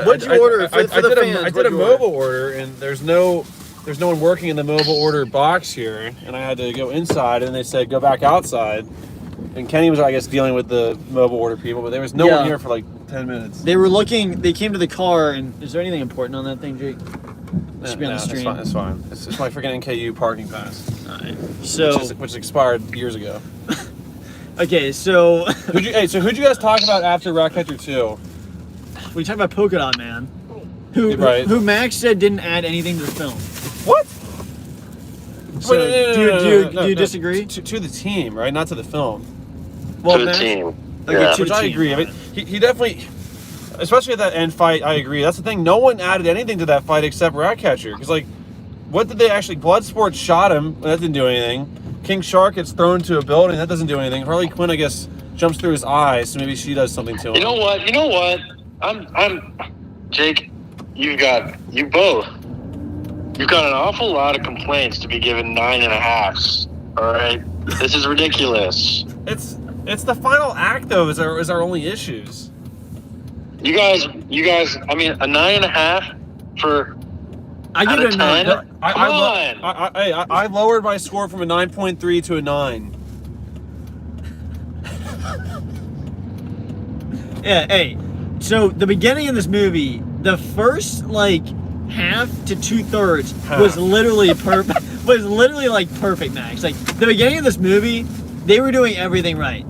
What'd you order for the fans? I did a mobile order, and there's no one working in the mobile order box here, and I had to go inside, and they said go back outside. And Kenny was, I guess, dealing with the mobile order people, but there was no one here for like 10 minutes. They were looking, they came to the car, and is there anything important on that thing, Jake? It should be on the stream. It's fine. It's my freaking NKU parking pass. Alright. So, which expired years ago. Okay, so... who'd you guys talk about after Ratcatcher 2? We talked about Polka Dot Man, who Max said didn't add anything to the film. What? So, do you disagree? To the team, right? Not to the film. Well, to the team. Which I agree. I mean, he definitely, especially at that end fight, I agree. That's the thing. No one added anything to that fight except Ratcatcher. Because, like, what did they actually... Bloodsport shot him. That didn't do anything. King Shark gets thrown to a building. That doesn't do anything. Harley Quinn, I guess, jumps through his eyes. So maybe she does something to him. You know what? I'm Jake, you've got an awful lot of complaints to be given 9.5s. All right? This is ridiculous. It's the final act, though, is our only issues. You guys, I mean, a 9.5 for... I give it a 9. Come on! I lowered my score from a 9.3 to a 9. Yeah, hey. So, the beginning of this movie, the first, like, half to 2/3 was literally perfect. Was literally, like, perfect, Max. Like, the beginning of this movie, they were doing everything right.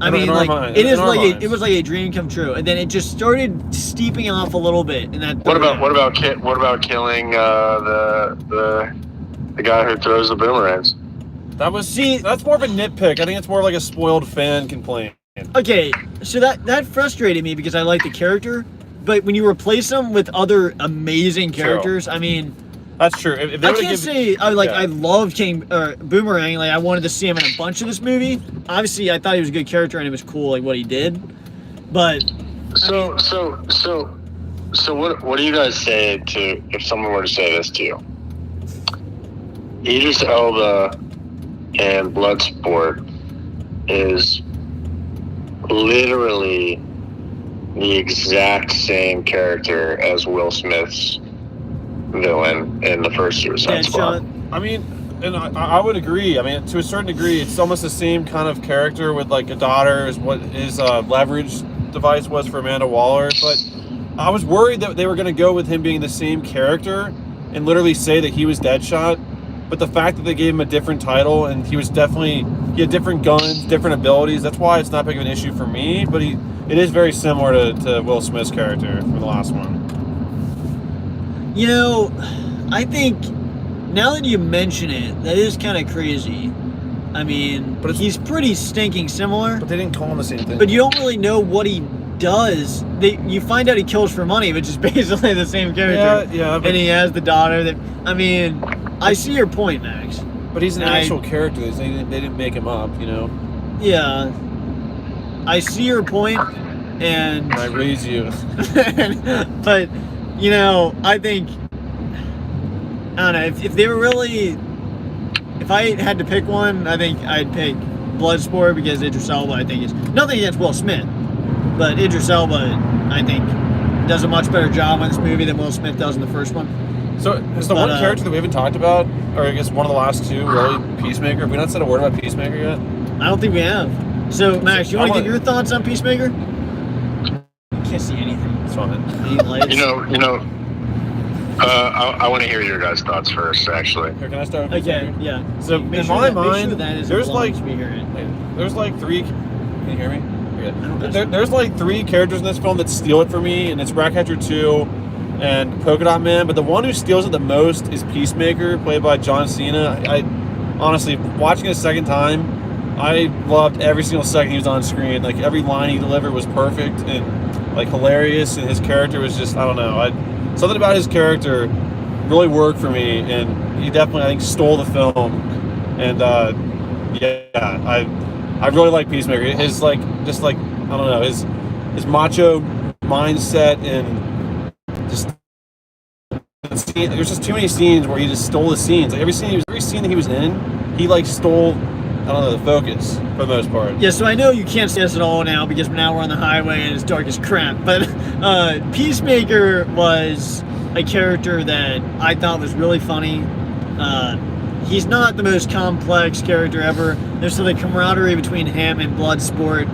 I mean, like, it was like a dream come true, and then it just started steeping off a little bit. In that. What about killing the guy who throws the boomerangs? That's more of a nitpick. I think it's more like a spoiled fan complaint. Okay, so that frustrated me because I like the character, but when you replace him with other amazing characters, True. I mean, That's true. If they I would've can't given- say I loved Boomerang. Like I wanted to see him in a bunch of this movie. Obviously, I thought he was a good character and it was cool, like what he did. But So what do you guys say to if someone were to say this to you? Idris Elba in Bloodsport is literally the exact same character as Will Smith's villain in the first Suicide Squad. I mean, and I would agree. I mean, to a certain degree, it's almost the same kind of character with like a daughter is what his leverage device was for Amanda Waller. But I was worried that they were going to go with him being the same character and literally say that he was Deadshot. But the fact that they gave him a different title and he had different guns, different abilities, that's why it's not big of an issue for me. But it is very similar to Will Smith's character from the last one. you know, I think now that you mention it, that is kind of crazy. I mean, but he's pretty stinking similar. But they didn't call him the same thing. But you don't really know what he does. You find out he kills for money, which is basically the same character. Yeah. And he has the daughter that. I mean, I see your point, Max. But he's an actual character. They didn't make him up, you know. Yeah, I see your point, and I raise you. but you know, I think I don't know if they were really. If I had to pick one, I think I'd pick Bloodsport because Idris Elba, I think, is nothing against Will Smith, but Idris Elba, I think, does a much better job in this movie than Will Smith does in the first one. So, is the one character that we haven't talked about, or I guess one of the last two, really Peacemaker? Have we not said a word about Peacemaker yet? I don't think we have. So, Max, you want to give your thoughts on Peacemaker? Can't see anything. It's fine. I want to hear your guys' thoughts first, actually. Here, can I start? Okay, yeah. So in my mind, there's like three. Can you hear me? There's like three characters in this film that steal it for me, and it's Ratcatcher 2 and Polka Dot Man. But the one who steals it the most is Peacemaker, played by John Cena. I honestly, watching it a second time, I loved every single second he was on screen. Like every line he delivered was perfect and like hilarious, and his character was just, I don't know. Something about his character really worked for me, and he definitely, I think, stole the film. And I really like Peacemaker. His I don't know, his macho mindset, and just there's just too many scenes where he just stole the scenes. Like every scene that he was in, he like stole, I don't know, the focus for the most part. Yeah, so I know you can't see us at all now because now we're on the highway and it's dark as crap. But Peacemaker was a character that I thought was really funny. He's not the most complex character ever. There's some camaraderie between him and Bloodsport.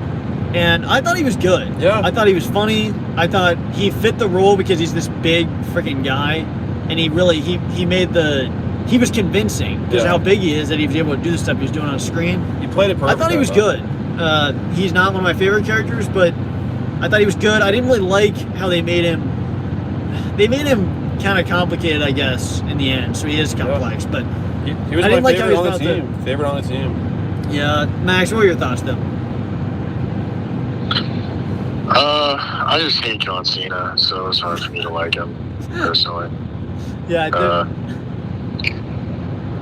And I thought he was good. Yeah. I thought he was funny. I thought he fit the role because he's this big freaking guy. And he was convincing because of how big he is that he was able to do the stuff he was doing on screen. He played it perfect. I thought he was good. He's not one of my favorite characters, but I thought he was good. I didn't really like how they made him. They made him kind of complicated, I guess, in the end. So he is complex, but he was my favorite on the team. Favorite on the team. Yeah, Max, what were your thoughts though? I just hate John Cena, so it's hard for me to like him personally. Yeah, I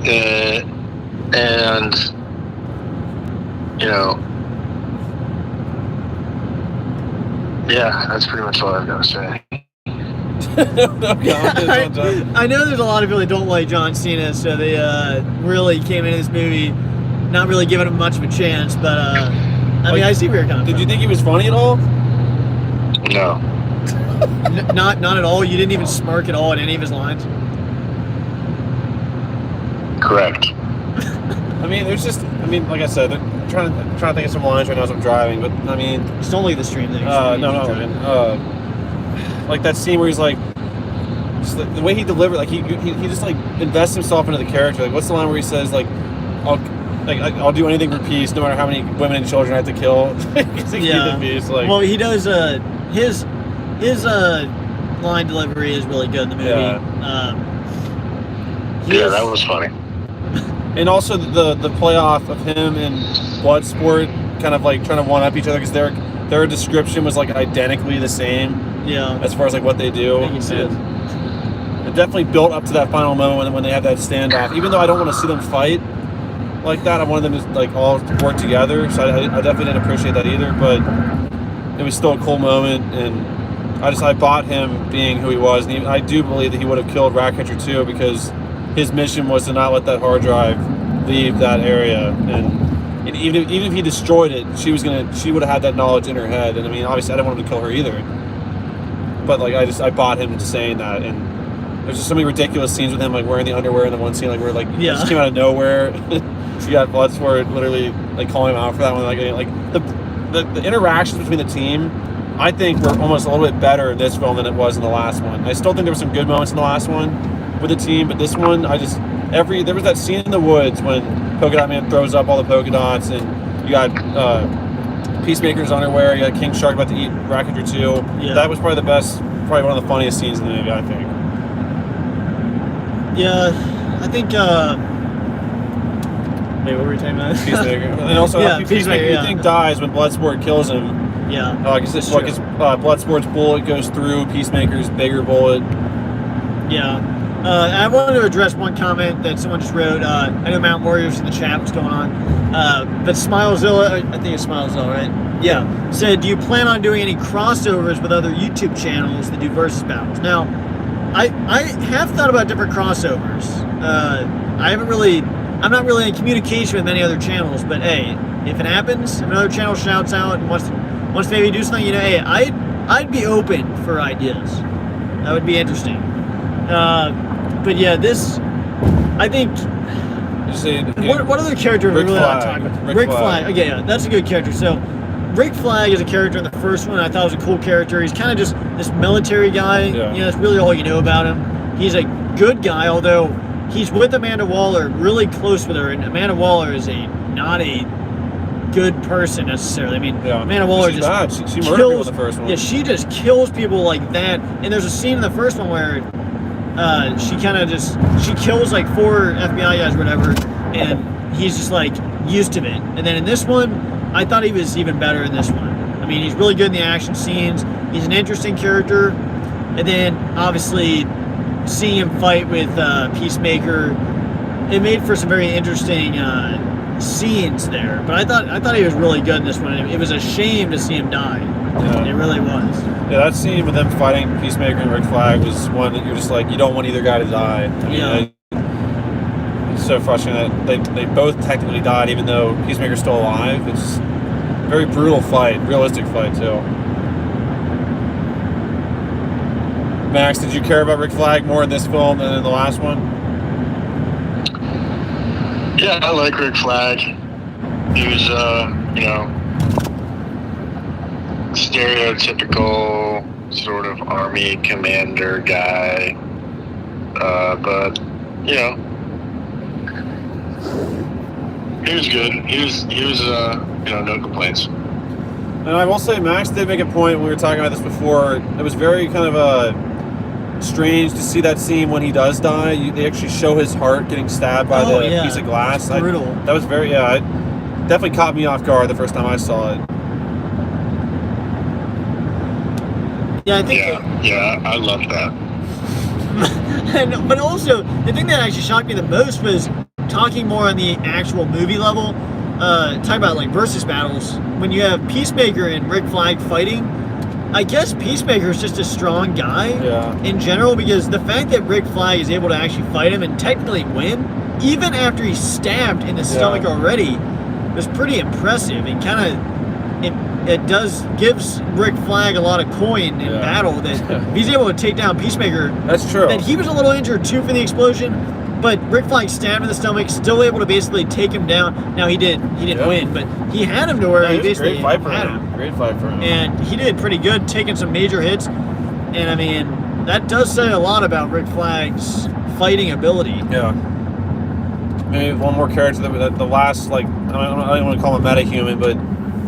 did. And you know, yeah, that's pretty much all I've got to say. I know there's a lot of people that don't like John Cena, so they really came into this movie not really giving him much of a chance. But I mean, I see where you're coming from. Did you think he was funny at all? No. Not at all. You didn't even smirk at all at any of his lines. Correct. I mean, like I said, I'm trying to think of some lines right now as I'm driving, but I mean, just don't leave the stream thing. Like that scene where he's like, just the way he delivered, like he just like invests himself into the character. Like, what's the line where he says like, I'll do anything for peace, no matter how many women and children I have to kill. Yeah. Peace, like, well, he does. His line delivery is really good in the movie. Yeah, that was funny. And also the playoff of him and Bloodsport kind of like trying to one up each other because their description was like identically the same. Yeah. As far as like what they do. Making sense. It definitely built up to that final moment when they had that standoff. Even though I don't want to see them fight like that, I wanted them to like all work together. So I definitely didn't appreciate that either. But it was still a cool moment, and I bought him being who he was, and I do believe that he would have killed Ratcatcher too, because his mission was to not let that hard drive leave that area, and even if he destroyed it, she would have had that knowledge in her head. And I mean, obviously, I didn't want him to kill her either, but like I bought him into saying that. And there's just so many ridiculous scenes with him like wearing the underwear in the one scene, like where like it just came out of nowhere. You got Bloodsport literally like calling him out for that one, like the interactions between the team, I think, were almost a little bit better in this film than it was in the last one. I still think there were some good moments in the last one with the team, but this one, there was that scene in the woods when Polka Dot Man throws up all the polka dots, and you got Peacemaker's underwear, you got King Shark about to eat Ratcatcher 2. Yeah. That was probably probably one of the funniest scenes in the movie, I think. Yeah, I think. Wait, what were we talking about? Peacemaker. And also, Peacemaker, you think dies when Bloodsport kills him. Yeah. Because Bloodsport's bullet goes through Peacemaker's bigger bullet. Yeah. I wanted to address one comment that someone just wrote. I know Mount Warriors in the chat, what's going on. But Smilezilla, I think it's Smilezilla, right? Yeah. Said, do you plan on doing any crossovers with other YouTube channels that do versus battles? Now, I have thought about different crossovers. I'm not really in communication with many other channels, but hey, if it happens, if another channel shouts out and wants to maybe do something, hey, I'd be open for ideas. That would be interesting. But yeah, this, I think. What other character are we really not talking about? Rick Flag. Okay, yeah, that's a good character. So, Rick Flag is a character in the first one I thought was a cool character. He's kind of just this military guy. Yeah. That's really all you know about him. He's a good guy, although he's with Amanda Waller, really close with her, and Amanda Waller is not a good person necessarily. I mean, Amanda Waller she's just bad. She murdered people in the first one. Yeah, she just kills people like that. And there's a scene in the first one where she kills like 4 FBI guys or whatever, and he's just like used to it. And then in this one, I thought he was even better in this one. I mean, he's really good in the action scenes. He's an interesting character. And then obviously seeing him fight with Peacemaker, it made for some very interesting scenes there. But I thought he was really good in this one. It was a shame to see him die. Yeah. It really was. Yeah, that scene with them fighting Peacemaker and Rick Flag was one that you're just like, you don't want either guy to die. I mean, it's so frustrating that they both technically died, even though Peacemaker's still alive. It's a very brutal fight, realistic fight too. Max, did you care about Rick Flag more in this film than in the last one? Yeah, I like Rick Flag. He was, stereotypical sort of army commander guy. But, he was good. He was, no complaints. And I will say, Max did make a point when we were talking about this before. It was very kind of strange to see that scene when he does die. They actually show his heart getting stabbed by the piece of glass. It's brutal. That was it definitely caught me off guard the first time I saw it. Yeah, I think. Yeah, I loved that. But also, the thing that actually shocked me the most was talking more on the actual movie level. Talking about like versus battles. When you have Peacemaker and Rick Flag fighting, I guess Peacemaker is just a strong guy in general, because the fact that Rick Flag is able to actually fight him and technically win, even after he's stabbed in the stomach already, was pretty impressive, and kind of it gives Rick Flag a lot of coin in battle that if he's able to take down Peacemaker. That's true. That he was a little injured too for the explosion. But Rick Flag stabbed in the stomach, still able to basically take him down. Now he didn't win, but he had him to where he basically had him. Great fight for him. And he did pretty good, taking some major hits. And I mean, that does say a lot about Rick Flag's fighting ability. Yeah. Maybe one more character that the last, like, I don't want to call him a meta-human, but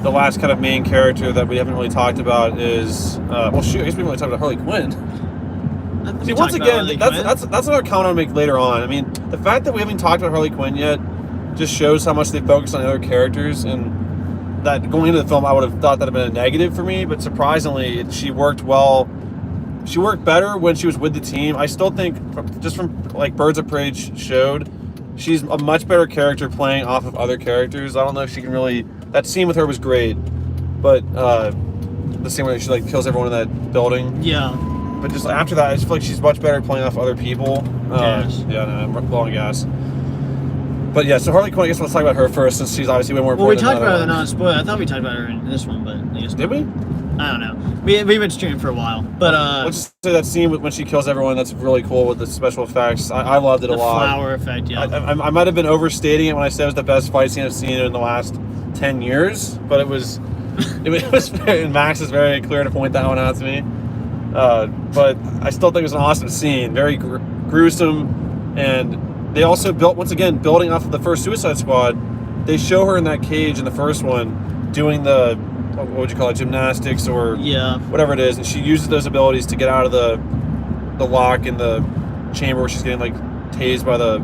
the last kind of main character that we haven't really talked about is, I guess we haven't really talked about Harley Quinn. See, once again, that's another comment I'll make later on. I mean, the fact that we haven't talked about Harley Quinn yet just shows how much they focus on other characters, and that going into the film, I would have thought that would have been a negative for me, but surprisingly, she worked well. She worked better when she was with the team. I still think, just from like Birds of Prey showed, she's a much better character playing off of other characters. I don't know if she can really. That scene with her was great, but the scene where she like kills everyone in that building. Yeah. But just after that, I just feel like she's much better playing off other people. Yes. Yeah, no, I'm low on gas. But yeah, so Harley Quinn, I guess let's talk about her first, since she's obviously way more Well, we important. talked about her in the non-spoiler. I thought we talked about her in this one, but I guess Did we? I don't know. We've been streaming for a while, but let's just say that scene when she kills everyone, that's really cool with the special effects. I loved it a the lot. flower effect, yeah. I might have been overstating it when I said it was the best fight scene I've seen in the last 10 years, but it was and Max is very clear to point that one out to me. But I still think it was an awesome scene, very gruesome, and they also building off of the first Suicide Squad, they show her in that cage in the first one doing the, what would you call it, gymnastics or whatever it is, and she uses those abilities to get out of the lock in the chamber where she's getting like tased by the,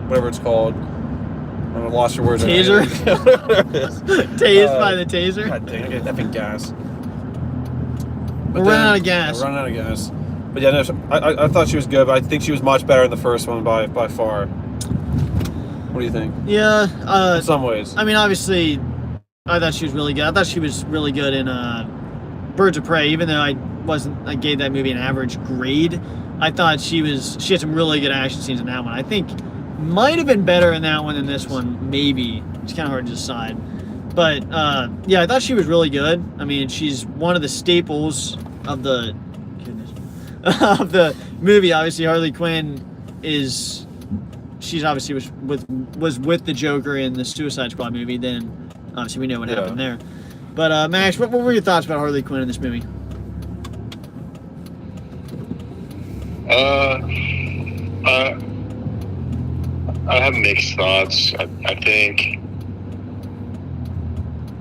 whatever it's called. I lost your words. Taser? Tased by the taser? God dang, I get effing gas. We're running out of gas. We're running out of gas. But yeah, no, I thought she was good, but I think she was much better in the first one by far. What do you think? Yeah. In some ways. I mean, obviously, I thought she was really good. I thought she was really good in Birds of Prey, even though I gave that movie an average grade. I thought she had some really good action scenes in that one. I think might have been better in that one than this one, maybe. It's kind of hard to decide. But, yeah, I thought she was really good. I mean, she's one of the staples of the movie. Obviously, Harley Quinn she's obviously was with the Joker in the Suicide Squad movie. Then, obviously, we know what happened there. But, Max, what were your thoughts about Harley Quinn in this movie? I have mixed thoughts. I think,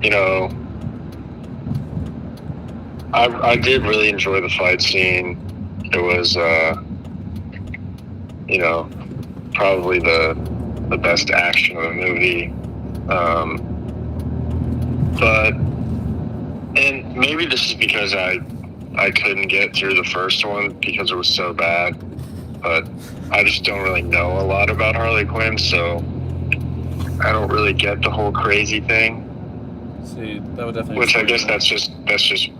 you know, I did really enjoy the fight scene. It was, you know, probably the best action of the movie. But, and maybe this is because I couldn't get through the first one because it was so bad. But I just don't really know a lot about Harley Quinn, so I don't really get the whole crazy thing. See, that would definitely. Which I guess that's just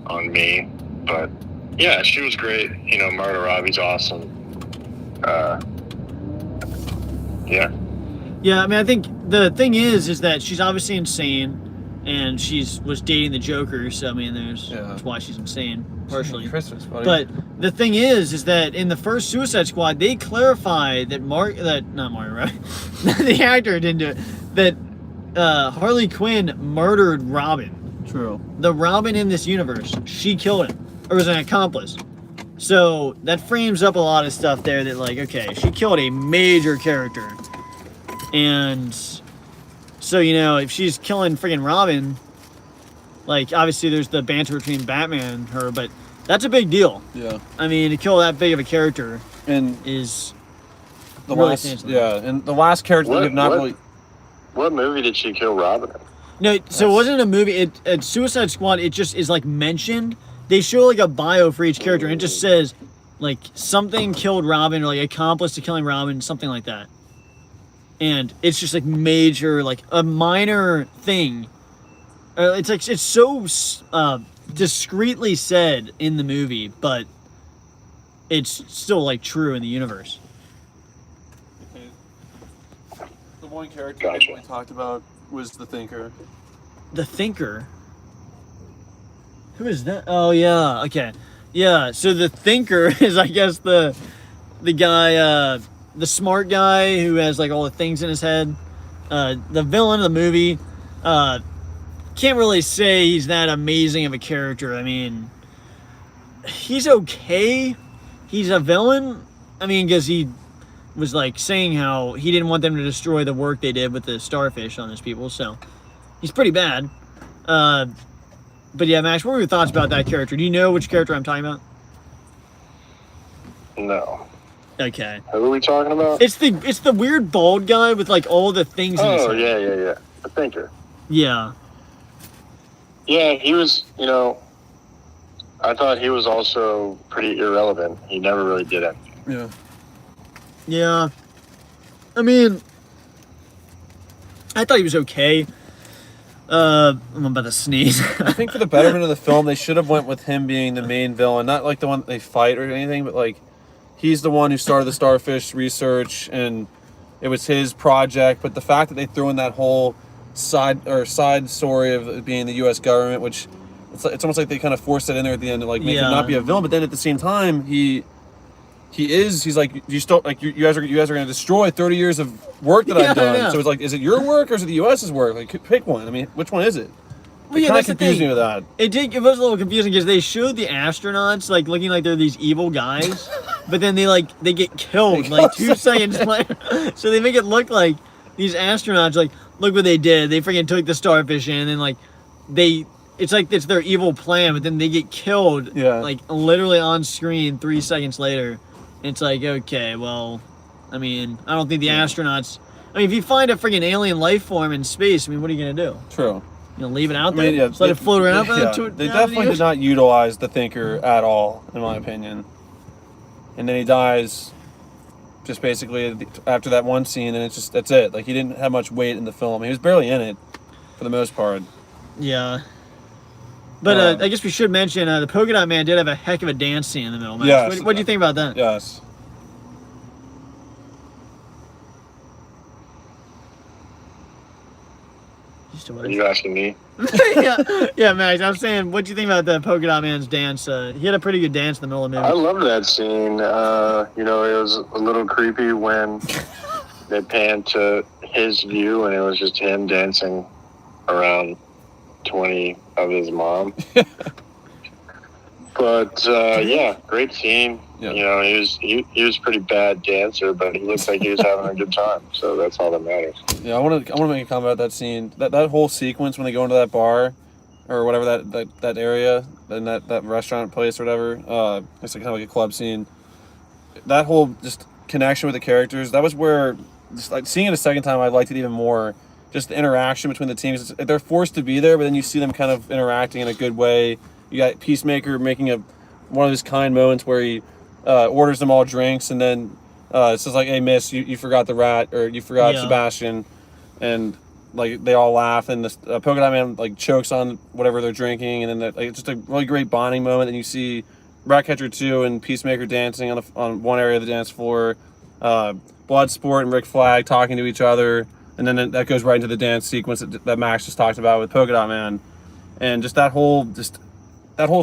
on me. But yeah, she was great. You know, Margot Robbie's awesome. Yeah. Yeah, I mean, I think the thing is that she's obviously insane, and was dating the Joker. So I mean, that's why she's insane, partially. Christmas, buddy. But the thing is that in the first Suicide Squad, they clarified that the actor didn't do it. That Harley Quinn murdered Robin. True. The Robin in this universe, she killed him, or was an accomplice. So that frames up a lot of stuff there. That like, okay, she killed a major character, and so you know if she's killing freaking Robin, like obviously there's the banter between Batman and her, but that's a big deal. Yeah. I mean, to kill that big of a character and is the really last, fancy. and the last character that not really. What movie did she kill Robin in? No, so it wasn't a movie. Suicide Squad. It just is like mentioned. They show like a bio for each character, and it just says like something killed Robin or like accomplice to killing Robin, something like that. And it's just like major, like a minor thing. It's like it's so discreetly said in the movie, but it's still like true in the universe. The one character that we talked about was the Thinker. The Thinker? Who is that? Oh yeah, okay. Yeah, so the Thinker is I guess the guy, the smart guy who has like all the things in his head. The villain of the movie. Can't really say he's that amazing of a character. I mean, he's okay. He's a villain. I mean, because he was like saying how he didn't want them to destroy the work they did with the starfish on those people. So he's pretty bad. But yeah, Max, what were your thoughts about that character? Do you know which character I'm talking about? No. Okay. Who are we talking about? It's the weird bald guy with like all the things in his head. Yeah. The Thinker. Yeah. Yeah, he was, I thought he was also pretty irrelevant. He never really did it. Yeah. Yeah. I mean, I thought he was okay. I'm about to sneeze. I think for the betterment of the film, they should have went with him being the main villain, not like the one that they fight or anything, but like he's the one who started the starfish research and it was his project. But the fact that they threw in that whole side story of it being the U.S. government, which it's almost like they kind of forced it in there at the end to like make him not be a villain. But then at the same time, he's like, you still like you guys are going to destroy 30 years of work that I've done. Yeah. So it's like, is it your work or is it the U.S.'s work? Like, pick one. I mean, which one is it? Well, kind of confused me with that. It was a little confusing because they showed the astronauts like looking like they're these evil guys, but then they get killed like 2 seconds later. So they make it look like these astronauts like, look what they did. They freaking took the starfish in and then like it's like it's their evil plan, but then they get killed like literally on screen 3 seconds later. It's like, okay, well, I mean, I don't think the astronauts... I mean, if you find a freaking alien life form in space, I mean, what are you going to do? True. Leave it out there? Just let it float around? They definitely did not utilize the Thinker at all, in my opinion. And then he dies just basically after that one scene, and that's it. Like, he didn't have much weight in the film. He was barely in it, for the most part. Yeah. But I guess we should mention the Polka Dot Man did have a heck of a dance scene in the middle. Yes. What do you think about that? Yes. Are you asking me? yeah, Max. I'm saying, what do you think about the Polka Dot Man's dance? He had a pretty good dance in the middle of the movie. I loved that scene. It was a little creepy when they panned to his view and it was just him dancing around 20 of his mom. But great scene. Yeah. He was a pretty bad dancer, but he looks like he was having a good time. So that's all that matters. Yeah, I want to make a comment about that scene. That whole sequence when they go into that bar or whatever that area, and that restaurant place or whatever. It's kind of like a club scene. That whole just connection with the characters. That was where just like seeing it a second time, I liked it even more. Just the interaction between the teams. They're forced to be there, but then you see them kind of interacting in a good way. You got Peacemaker making one of his kind moments where he orders them all drinks, and then it says like, "Hey, miss, you forgot the rat, or you forgot Sebastian," and like they all laugh, and the Polka Dot Man like chokes on whatever they're drinking, and then it's just a really great bonding moment. And you see Ratcatcher 2 and Peacemaker dancing on one area of the dance floor, Bloodsport and Rick Flag talking to each other. And then that goes right into the dance sequence that Max just talked about with Polka Dot Man, and just that whole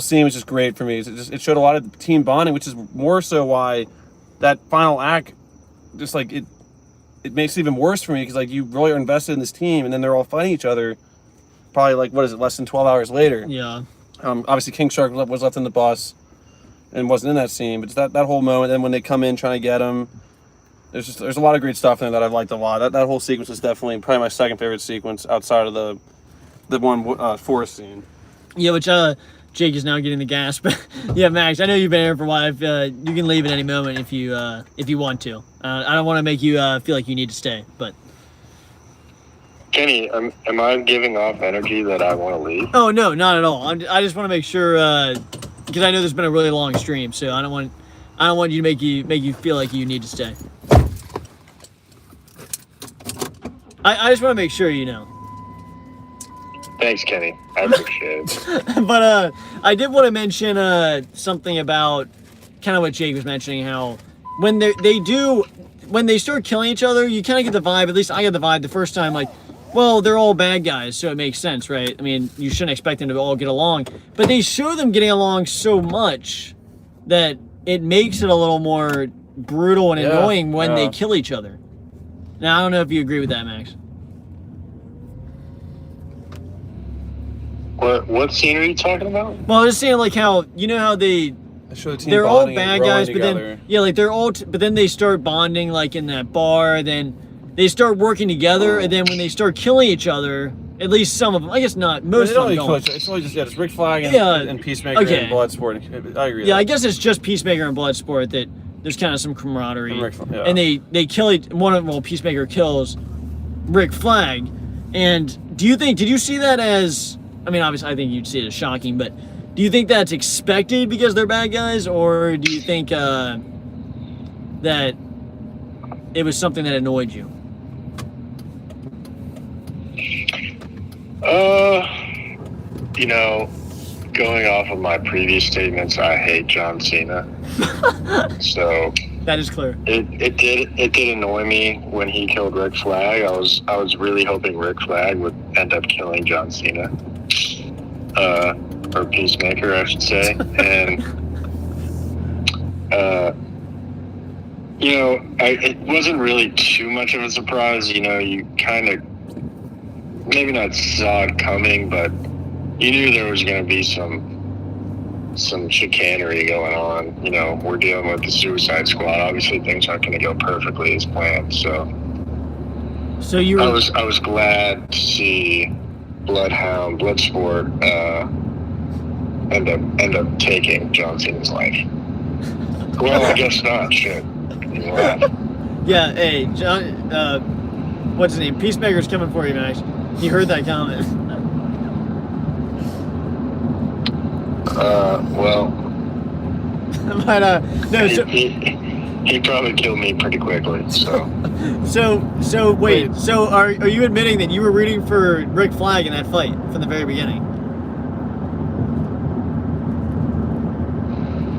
scene was just great for me. It showed a lot of team bonding, which is more so why that final act, just like it makes it even worse for me because like you really are invested in this team, and then they're all fighting each other. Probably like less than 12 hours later. Yeah. Obviously King Shark was left in the bus and wasn't in that scene, but just that whole moment. Then when they come in trying to get him. There's a lot of great stuff in there that I've liked a lot. That whole sequence is definitely probably my second favorite sequence outside of the one forest scene. Yeah, which Jake is now getting the gas. But yeah, Max, I know you've been here for a while. You can leave at any moment if you want to. I don't want to make you feel like you need to stay, but. Kenny, am I giving off energy that I want to leave? Oh no, not at all. I just want to make sure because I know there's been a really long stream, so I don't want you to make you feel like you need to stay. I just want to make sure you know. Thanks, Kenny. I appreciate it. But I did want to mention something about kind of what Jake was mentioning, how when they start killing each other, you kind of get the vibe, at least I got the vibe the first time, like, well, they're all bad guys, so it makes sense, right? I mean, you shouldn't expect them to all get along. But they show them getting along so much that it makes it a little more brutal and annoying when they kill each other. Now, I don't know if you agree with that, Max. What scene are you talking about? Well, I was just saying, like, how, you know how they're all bad guys, but then, but then they start bonding, like, in that bar, then they start working together, and then when they start killing each other, at least some of them, I guess not, most of them don't. It's only just Rick Flag and Peacemaker and Bloodsport. I agree with that. I guess it's just Peacemaker and Bloodsport that there's kind of some camaraderie. And they kill Peacemaker kills Rick Flag. And did you see that as I mean, obviously, I think you'd see it as shocking, but do you think that's expected because they're bad guys, or do you think that it was something that annoyed you? You know, going off of my previous statements, I hate John Cena. So that is clear. It did annoy me when he killed Rick Flag. I was really hoping Rick Flag would end up killing John Cena, or Peacemaker, I should say. And you know, it wasn't really too much of a surprise. You know, you kind of maybe not saw it coming, but you knew there was going to be some chicanery going on. You know, we're dealing with the Suicide Squad. Obviously, things aren't going to go perfectly as planned. So you were... I was glad to see Bloodsport end up taking John Cena's life. Well, I guess not. Shit. Yeah. Hey, John. What's his name? Peacemaker's coming for you, Max. He heard that comment. Well, but no. He probably killed me pretty quickly. So wait. So are you admitting that you were rooting for Rick Flag in that fight from the very beginning?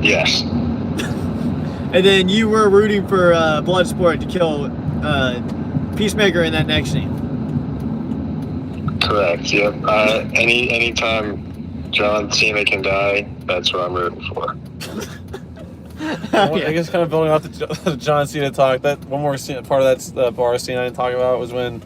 Yes. And then you were rooting for Bloodsport to kill Peacemaker in that next scene. Correct. Yep. Anytime John Cena can die, that's what I'm rooting for. I guess kind of building off the John Cena talk. That one more scene, part of that bar scene I didn't talk about was when,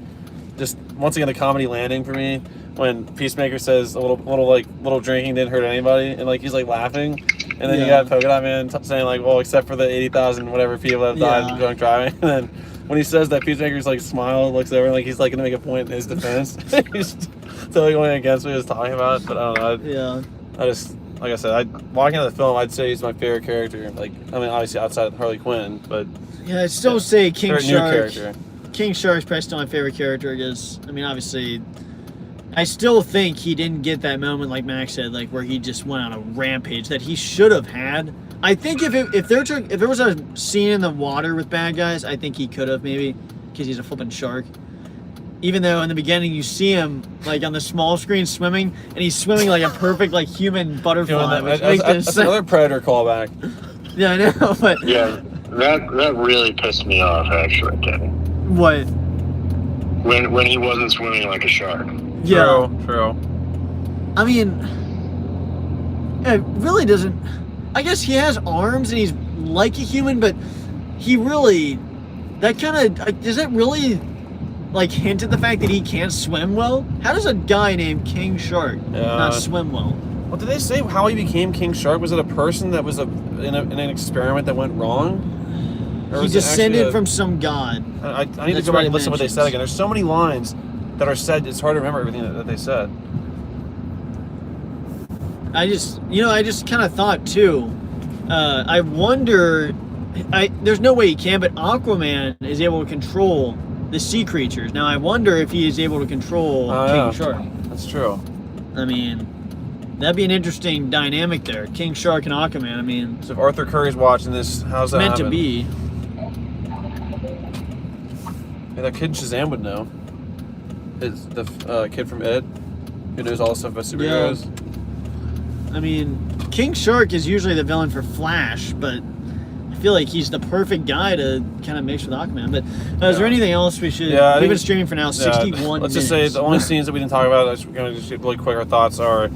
just once again, the comedy landing for me when Peacemaker says a little drinking didn't hurt anybody, and like he's like laughing, and then you got Polka Dot Man saying like, well, except for the 80,000 whatever people that have died drunk driving, and then when he says that, Peacemaker's like smile, looks over, like he's like gonna make a point in his defense. He's totally going against what he was talking about, but I don't know. I just, like I said, walking out of the film, I'd say he's my favorite character. Like, I mean, obviously outside of Harley Quinn, but yeah, I'd still say King Shark. Character. King Shark's probably still my favorite character because, I mean, obviously, I still think he didn't get that moment, like Max said, like where he just went on a rampage that he should have had. I think if there was a scene in the water with bad guys, I think he could have maybe, because he's a flipping shark. Even though in the beginning you see him like on the small screen swimming, and he's swimming like a perfect like human butterfly. That's another Predator callback. Yeah, I know, but yeah, that really pissed me off actually, Kenny. What? When he wasn't swimming like a shark. Yeah, true. I mean, it really doesn't. I guess he has arms and he's like a human, but he really, that kind of, does that really like hint at the fact that he can't swim well? How does a guy named King Shark not swim well? Well, did they say how he became King Shark? Was it a person that was in an experiment that went wrong? Or he descended from some god. I need to go back and listen to what they said again. There's so many lines that are said, it's hard to remember everything that they said. I just kind of thought too, I wonder, there's no way he can, but Aquaman is able to control the sea creatures. Now I wonder if he is able to control King Shark. That's true. I mean, that'd be an interesting dynamic there. King Shark and Aquaman, I mean. So if Arthur Curry's watching this, how's that meant happen? to be. Hey, that kid Shazam would know. Is the kid from It, who knows all the stuff about superheroes. Yeah. I mean, King Shark is usually the villain for Flash, but I feel like he's the perfect guy to kind of mix with Aquaman. But is there anything else we should... Yeah, we've been streaming for now 61 minutes. Let's just say the only scenes that we didn't talk about, we're going to just really quick, our thoughts are,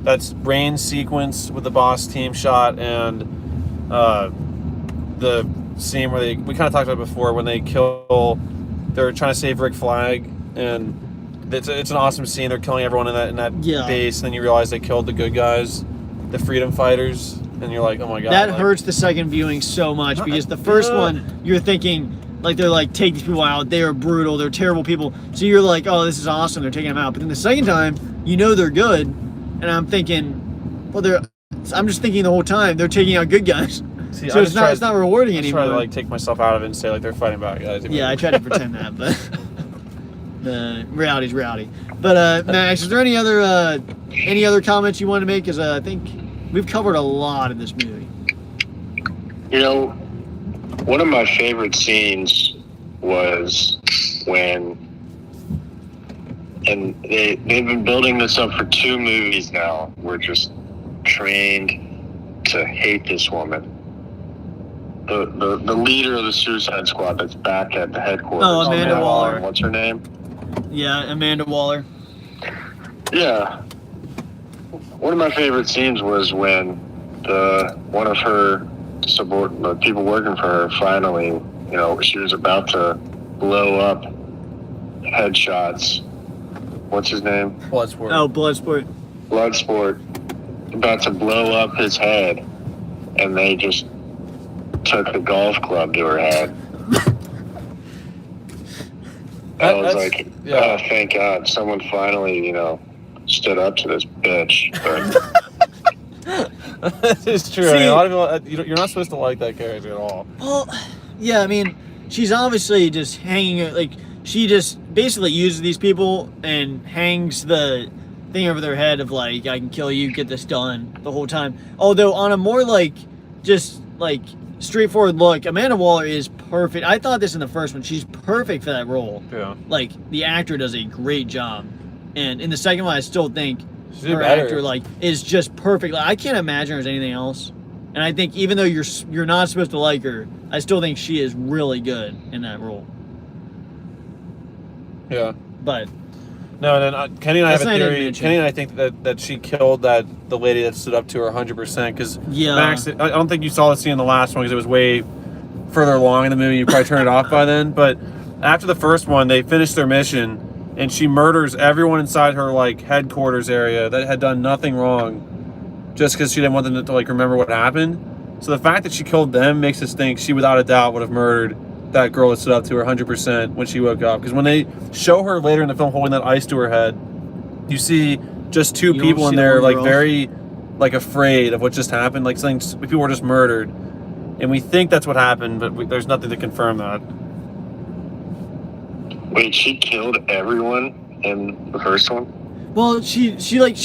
that's Rain's sequence with the boss team shot, and the scene where we kind of talked about it before, when they're trying to save Rick Flag, and it's an awesome scene. They're killing everyone in that base, and then you realize they killed the good guys, the freedom fighters, and you're like, oh my god. That hurts the second viewing so much, because the first one, you're thinking, like, they're like, take these people out, they are brutal, they're terrible people. So you're like, oh, this is awesome, they're taking them out. But then the second time, you know they're good, and I'm thinking, I'm just thinking the whole time, they're taking out good guys. See, so it's not rewarding anymore. I try to like take myself out of it and say like they're fighting bad guys. Yeah, I try to pretend that, but Reality's reality. But Max, is there any other comments you want to make? Because I think we've covered a lot in this movie. You know, one of my favorite scenes was when, and they've been building this up for 2 movies now. We're just trained to hate this woman. The leader of the Suicide Squad that's back at the headquarters. Oh, Amanda Waller. What's her name? Yeah, Amanda Waller. Yeah. One of my favorite scenes was when one of her the people working for her finally, you know, she was about to blow up Headshots. What's his name? Bloodsport. Oh, Bloodsport. Bloodsport. About to blow up his head, and they just took the golf club to her head. I was like, oh, thank God, someone finally, you know, stood up to this bitch. That is true. See, I mean, a lot of people, you're not supposed to like that character at all. Well, yeah, I mean, she's obviously just hanging, like, she just basically uses these people and hangs the thing over their head of, like, I can kill you, get this done the whole time. Although, on a more, like, just, like, straightforward look, Amanda Waller is perfect. I thought this in the first one. She's perfect for that role. Yeah. Like, the actor does a great job. And in the second one, I still think her better. actor, like, is just perfect. Like, I can't imagine her as anything else. And I think even though you're not supposed to like her, I still think she is really good in that role. Yeah. But no, then Kenny and I have a That's not even theory. mentioned. Kenny and I think that she killed the lady that stood up to her 100%. Because Yeah. Max, I don't think you saw the scene in the last one because it was way further along in the movie. You probably turned it off by then. But after the first one, they finished their mission, and she murders everyone inside her like headquarters area that had done nothing wrong, just because she didn't want them to like remember what happened. So the fact that she killed them makes us think she without a doubt would have murdered that girl that stood up to her 100% when she woke up. Because when they show her later in the film holding that ice to her head, you see just 2 You don't people in see the there one like girl. very like afraid of what just happened, like saying people were just murdered, and we think that's what happened, but there's nothing to confirm that. Wait, she killed everyone in the first one? well, she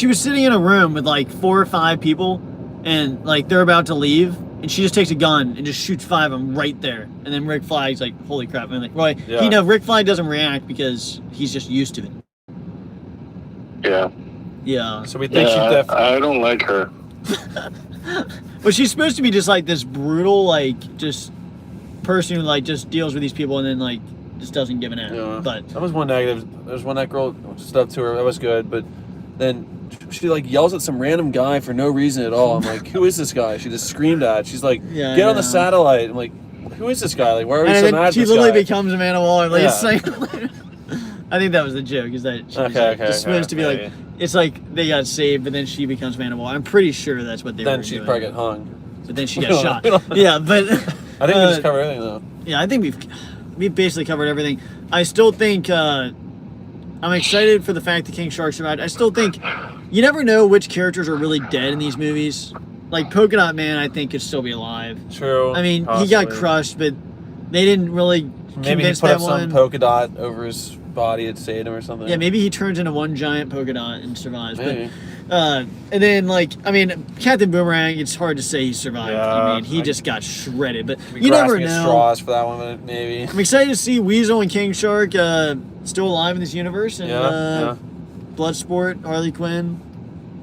was sitting in a room with like 4 or 5 people, and like they're about to leave, and she just takes a gun and just shoots 5 of them right there. And then Rick Flagg's like, "Holy crap!" And like, well, Yeah. you know, Rick Flag doesn't react because he's just used to it. Yeah. Yeah. So we think she definitely. I don't like her. But she's supposed to be just like this brutal, like just person who like just deals with these people and then like just doesn't give an F. Yeah. But That was one negative. There's one that girl stood up to her. That was good, but then she like yells at some random guy for no reason at all. I'm like, who is this guy? She just screamed at. She's like, Yeah, I get on the know. satellite. I'm like, who is this guy? Like, why are we and so then mad at she this literally guy? becomes Amanda Waller. Like, Yeah. it's like, I think that was the joke. Is that she was Okay, like, just supposed to be like, maybe. it's like they got saved, but then she becomes Amanda Waller. I'm pretty sure that's what they were Then she'd doing. probably get hung. But then she We got don't- shot. Yeah, but I think we just covered everything though. yeah, I think we've basically covered everything. I still think I'm excited for the fact that King Shark survived. I still think you never know which characters are really dead in these movies. Like Polka Dot Man, I think could still be alive. True. I mean, he possibly. got crushed, but they didn't really Maybe he convince put that up one. some polka dot over his body at Satan or something. Yeah, maybe he turns into one giant polka dot and survives. Maybe. But and then like I mean, Captain Boomerang, it's hard to say he survived. Yeah, I mean, he I- just got shredded. But Be you never grasping at know. straws for that one, but maybe. I'm excited to see Weasel and King Shark still alive in this universe, and Yeah. Bloodsport, Harley Quinn,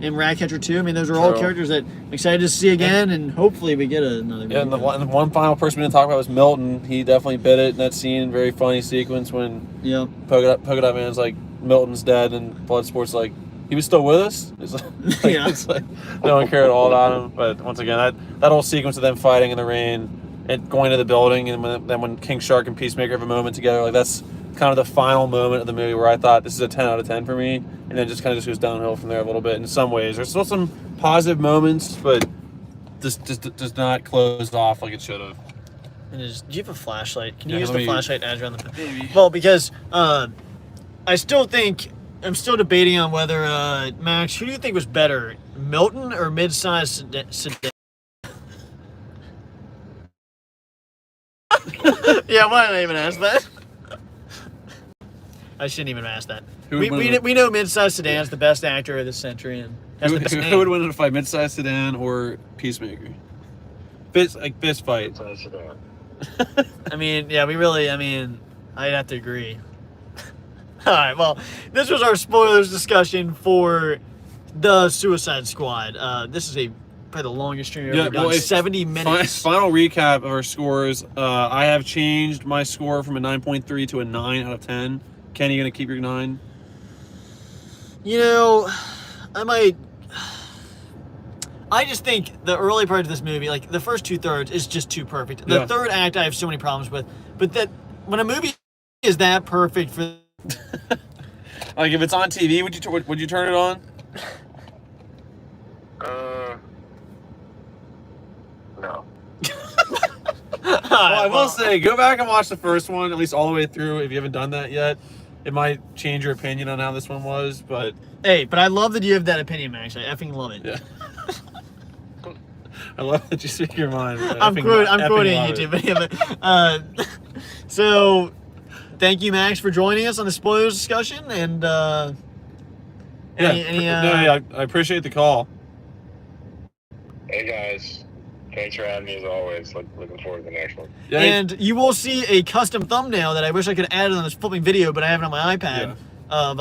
and Ratcatcher 2. I mean, those are all True. characters that I'm excited to see again, and hopefully we get another movie. Yeah, and the one final person we didn't talk about was Milton. He definitely bit it in that scene. Very funny sequence when Yeah. Polka Dot Man's like, Milton's dead, and Bloodsport's like, he was still with us? It's like, Yeah. it's like no one cared at all about him. But once again, that whole sequence of them fighting in the rain and going to the building, and then when King Shark and Peacemaker have a moment together, like that's kind of the final moment of the movie where I thought this is a 10 out of 10 for me, and then just kind of just goes downhill from there a little bit in some ways. There's still some positive moments, but this just does not close off like it should have. And do you have a flashlight? Can you Yeah, use let the me- flashlight as you're on the Maybe. Well, because I still think I'm still debating on whether Max, who do you think was better, Milton or mid-sized sedan? Yeah, why did I even ask that? I shouldn't even ask that. Who We, would we, win? we know Midsize Sedan's the best actor of this century, and that's the best Who name. would win in a fight, Midsize Sedan or Peacemaker? Fist fight. I mean, yeah, I'd have to agree. All right, well, this was our spoilers discussion for the Suicide Squad. This is probably the longest stream we've ever done. 70 minutes. Final recap of our scores. I have changed my score from a 9.3 to a 9 out of 10. Kenny, you gonna keep your 9? You know, I just think the early part of this movie, like the first 2/3, is just too perfect. The third act, I have so many problems with. But that when a movie is that perfect for, like if it's on TV, would you turn it on? No. Well, I will say, go back and watch the first one, at least all the way through, if you haven't done that yet. It might change your opinion on how this one was, but... Hey, but I love that you have that opinion, Max. I effing love it. Yeah. I love that you speak your mind. I'm quoting a YouTube video. So, thank you, Max, for joining us on the spoilers discussion, and... I appreciate the call. Hey, guys. Thanks for having me as always. Looking forward to the next one. Yeah, and you will see a custom thumbnail that I wish I could add on this flipping video, but I have it on my iPad of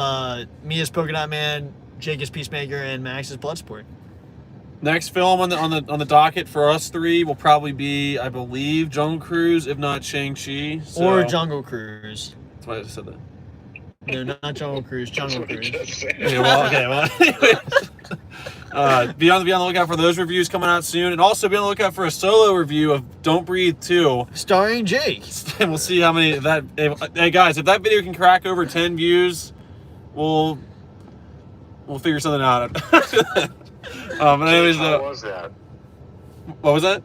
me as Polka Dot Man, Jake as Peacemaker, and Max as Bloodsport. Next film on the docket for us three will probably be, I believe, Jungle Cruise, if not Shang-Chi. So. Or Jungle Cruise. That's why I just said that. No, not Jungle Cruise. Jungle Cruise. Okay, well, be on the lookout for those reviews coming out soon, and also be on the lookout for a solo review of Don't Breathe 2, starring Jake. And we'll see how many hey guys, if that video can crack over 10 views, we'll figure something out. But anyways, how was that? What was that?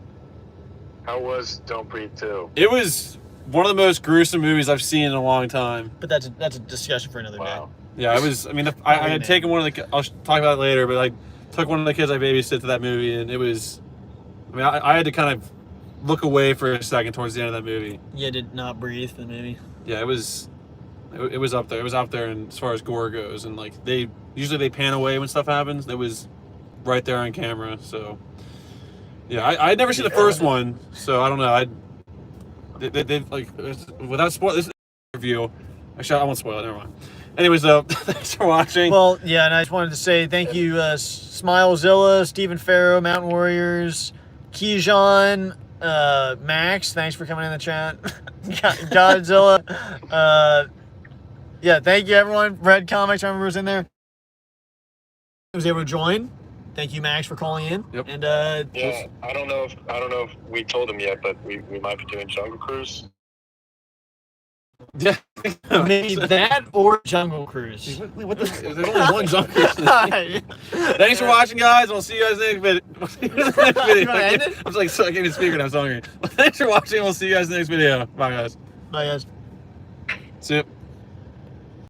How was Don't Breathe 2? It was one of the most gruesome movies I've seen in a long time. But that's a discussion for another day. Yeah, it was. I mean, I had taken one of the. I'll talk about it later, but I took one of the kids I babysit to that movie, and it was. I mean, I had to kind of look away for a second towards the end of that movie. You did not breathe the movie. Yeah, it was. It was up there. It was out there, and as far as gore goes, and like they pan away when stuff happens. It was right there on camera. So yeah, I had never seen the first one, so I don't know. They like without spoil this review. Actually, I won't spoil it. Never mind. Anyways, thanks for watching. Well, yeah, and I just wanted to say thank you, Smilezilla, Stephen Farrow, Mountain Warriors, Kijan, Max. Thanks for coming in the chat. Godzilla. Yeah, thank you, everyone. Red Comics, I remember was in there. Was able to join. Thank you, Max, for calling in. Yep. And yeah, I don't know if we told him yet, but we might be doing Jungle Cruise. Yeah, maybe that or Jungle Cruise. What the? There's only one Jungle Cruise. Thanks for watching, guys. We'll see you guys next video. You wanna end it? I'm like, so I can't even speak right now. I'm so hungry. Thanks for watching. We'll see you guys next video. Bye, guys. Bye, guys. See you.